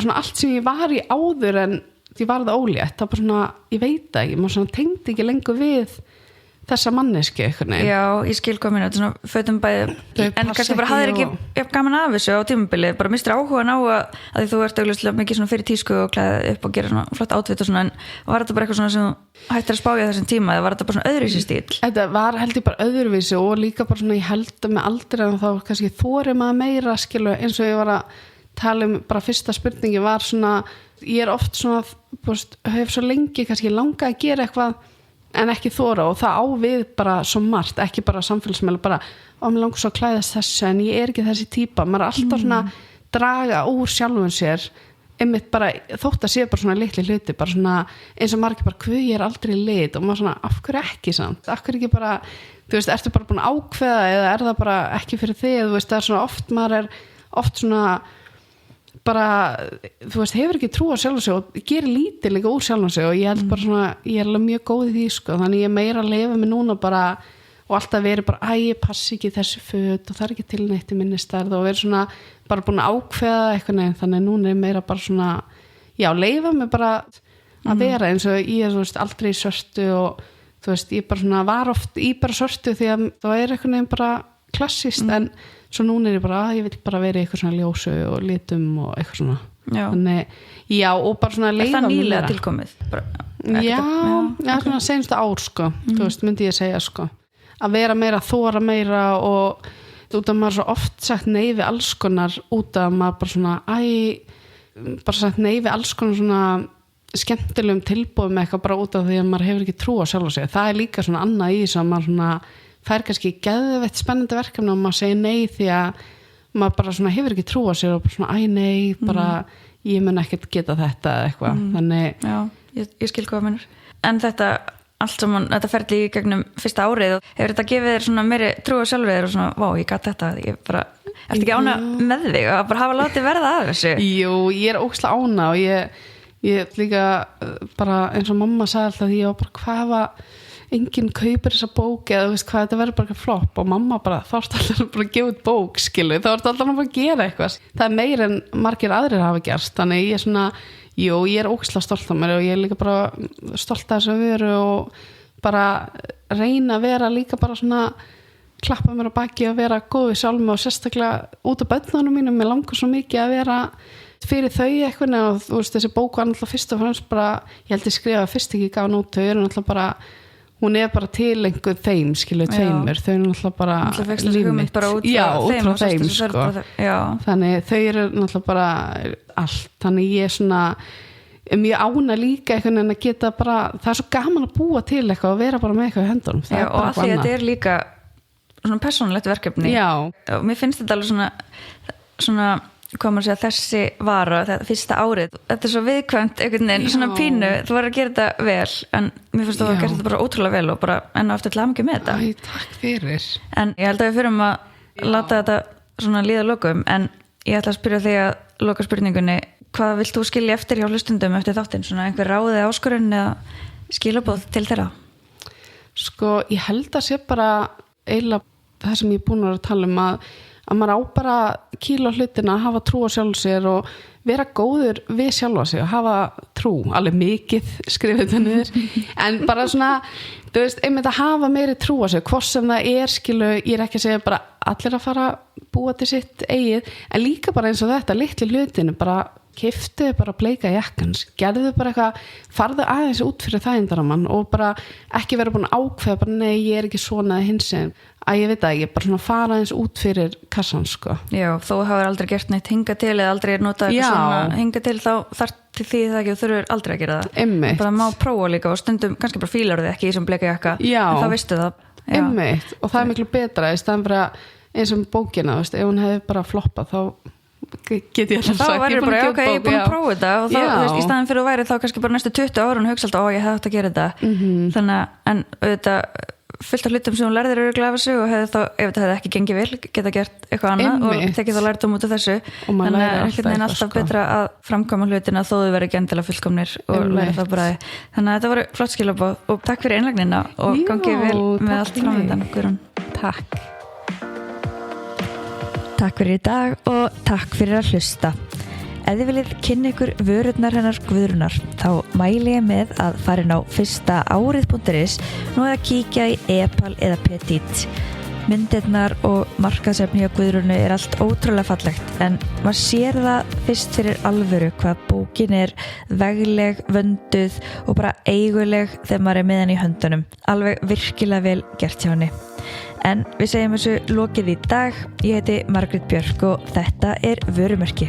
svona allt sem ég var í áður en ég var það ólétt, það bara svona ég veit ekki, maður svona tengdi ekki lengur við þessa manneski eitthvað já, ég skil hvað minna, þetta er svona fötum bæði en kannski bara hafðir ekki gaman af þessu á tímabili, bara mistur áhugan á að því þú ert augljóslega mikið svona fyrir tísku og klæða upp og gera svona flott átvitt og svona en var þetta bara eitthvað svona sem hættir að spája þessum tíma eða var þetta bara svona öðruvísi stíl? Þetta var held ég bara öðruvísi og líka bara svona ég held með aldrei en þá kannski þori maður meira skilu eins og ég var að tala bara fyrsta spurningi var svona ég er oft svona, hef svo lengi kannski langað að gera eitthvað en ekki þóra og það á við bara svo margt, ekki bara samfélagsmeila bara, mér langar svo að klæðast þessu en ég er ekki þessi típa, maður er alltaf svona draga úr sjálfum sér einmitt bara, þótt að sé bara svona litli hluti, bara svona, eins og margir bara hvað ég er aldrei lit og maður svona af hverju ekki samt, af hverju ekki bara þú veist, ertu bara búin að ákveða eða er það bara ekki fyrir þig, þú veist, það er svona oft maður er oft svona bara, þú veist, hefur ekki trú á sjálf sig og gerir lítið líka úr sjálf sig og ég held bara svona, ég er alveg mjög góð í því sko, þannig ég er meira að lifa mig núna bara og alltaf verið bara, ég passi ekki þessi föt og það er ekki tilnætt í minni stærð og verið svona, bara búin að ákveða eitthvað neginn, þannig núna er meira bara svona já, lifa mig bara að vera eins og ég er, þú veist, aldrei í svörtu og þú veist, ég bara svona var oft í bara sortu því að það einhvern veginn bara klassist en svo núna ég bara, ég vil bara vera í eitthvað svona ljósu og litum og eitthvað svona þannig, já, og bara svona leiða það nýlega tilkomið? Já, svona seinustu ár sko, þú veist, myndi ég segja sko að vera meira, þóra meira og út af maður svo oft sagt nei við alls konar út af maður bara svona bara sagt nei við alls konar svona skemmtilegum tilbúðum eitthvað bara út af því að maður hefur ekki trú á sjálf sig, það líka svona annað í þess að maður svona fær kannski geðveitt spennandi verkefni og maður segir nei því að maður bara svona hefur ekki trú á sér og bara svona nei, bara ég mun ekkert geta þetta eða eitthvað þannig já, ég skil hvað minnur en þetta allt saman, þetta ferli í gegnum fyrsta árið og hefur þetta gefið þér svona meiri trú á sjálfið þér og svona, vá, ég gat þetta ég bara, ertu ekki ána með þig að bara hafa látið verða að þessu? Jú, ég ógeðslega ána og ég líka bara eins og mamma sagði alltaf því ég var bara hvað enginn kaupir þessa bók eða þú veist hvað, þetta verður bara ekki flopp og mamma bara, þá ertu alltaf bara að gefa út bók skilu, þá ertu alltaf bara að gera eitthvað það er meir en margir aðrir hafa gerst þannig ég er svona jú, ég er ógeðslega stolt af mér og ég er líka bara stolt af þessu veru og bara reyna að vera líka bara svona klappa mér á baki og vera góð við sjálf mig og sérstaklega út af börnunum mínum mér langar svo mikið að vera fyrir þau eitthvað og þú veist þessi bók var náttúrulega fyrst og fremst bara ég held ég skrifa fyrst ekki gaf nút þau eru náttúrulega bara hún er bara til einhver þeim skilu tveimur, þau eru náttúrulega bara lífmitt bara út frá þeim sko. Þannig þau eru náttúrulega bara allt, þannig ég er svona mjög ána líka einhvern veginn að geta bara, það er svo gaman að búa til eitthvað og vera bara með eitthvað í höndunum og að því að þetta er líka svona persónulegt verkefni og mér finnst þetta alveg svona hvað maður segja, þessi vara þetta fyrsta árið, þetta er svo viðkvæmt einhvern veginn, svona pínu, þú var að gera þetta vel en mér finnst þú að gera þetta bara ótrúlega vel og bara enn og aftur til hamingju með þetta takk fyrir en ég held að við fyrirum að láta þetta svona líða lokum en ég ætla að spyrja þig að loka spurningunni, hvað vilt þú skilja eftir hjá hlustundum eftir þáttinn, svona einhver ráðið áskorun eða skilabóð til þeirra? Sko, ég held að sé bara eiginlega það sem ég er búin að tala um að maður á bara kýla hlutina, hafa trú á sjálf sér og vera góður við sjálfa sig og hafa trú, alveg mikið skrifið þetta niður, en bara svona þú veist, einmitt að hafa meiri trú á sig hvort sem það er, skilu, ég er ekki að segja bara allir að fara að búa til sitt eigið, en líka bara eins og þetta litli hlutinu, bara keyptu bara bleika jakkans, gerðu bara eitthvað farðu aðeins út fyrir þægindaramann og bara ekki vera búin að ákveða bara nei, ég er ekki svona eða hinsinn að ég veit ekki, bara svona fara aðeins út fyrir kassan sko. Já, þó hafur aldrei gert neitt hinga til eða aldrei notað eitthvað svona hinga til þá þarf til því það ekki og þurfur aldrei að gera það einmitt. Bara má prófa líka og stundum kannski bara fílar þið ekki í þessum bleika jakka en þá veistu það einmitt. Og það er miklu betra í staðan fyrir að eins og bókina, veist, ef hún hefði bara floppað þá get ég alltaf sagt ég er bara, ok, ég er búin að prófa þetta og þá, veist, í staðin fyrir að væri þá kannski bara næstu 20 ára og hugsa alltaf, ég hefði átt að gera þetta þannig að, en auðvitað fullt af hlutum sem hún lærðir eru glæfa sig og hefði þá, ef þetta hefði ekki gengið vel geta gert eitthvað annað og tekið þá lærdóm út af þessu þannig að einhvern veginn alltaf betra að framkvæma hlutina þó þau verið ekki endilega fullkomnir og læra það bara þannig að þetta voru flott skilabóð og takk fyrir einlagnina og gangið vel með allt framöndan Guðrún. Takk fyrir í dag og takk fyrir að hlusta. Ef þið viljið kynna ykkur vörurnar hennar Guðrúnar þá mæli ég með að fara inn á fyrstaárið.is nú eða kíkja í Epal eða Petit. Myndirnar og markaðsefni hjá Guðrúnu er allt ótrúlega fallegt en maður sér það fyrst fyrir alvöru hvað bókin er vegleg, vönduð og bara eiguleg þegar maður er með henni í höndunum. Alveg virkilega vel gert hjá henni. En við segjum þessu lokið í dag. Ég heiti Margrét Björk og þetta er Vörumerki.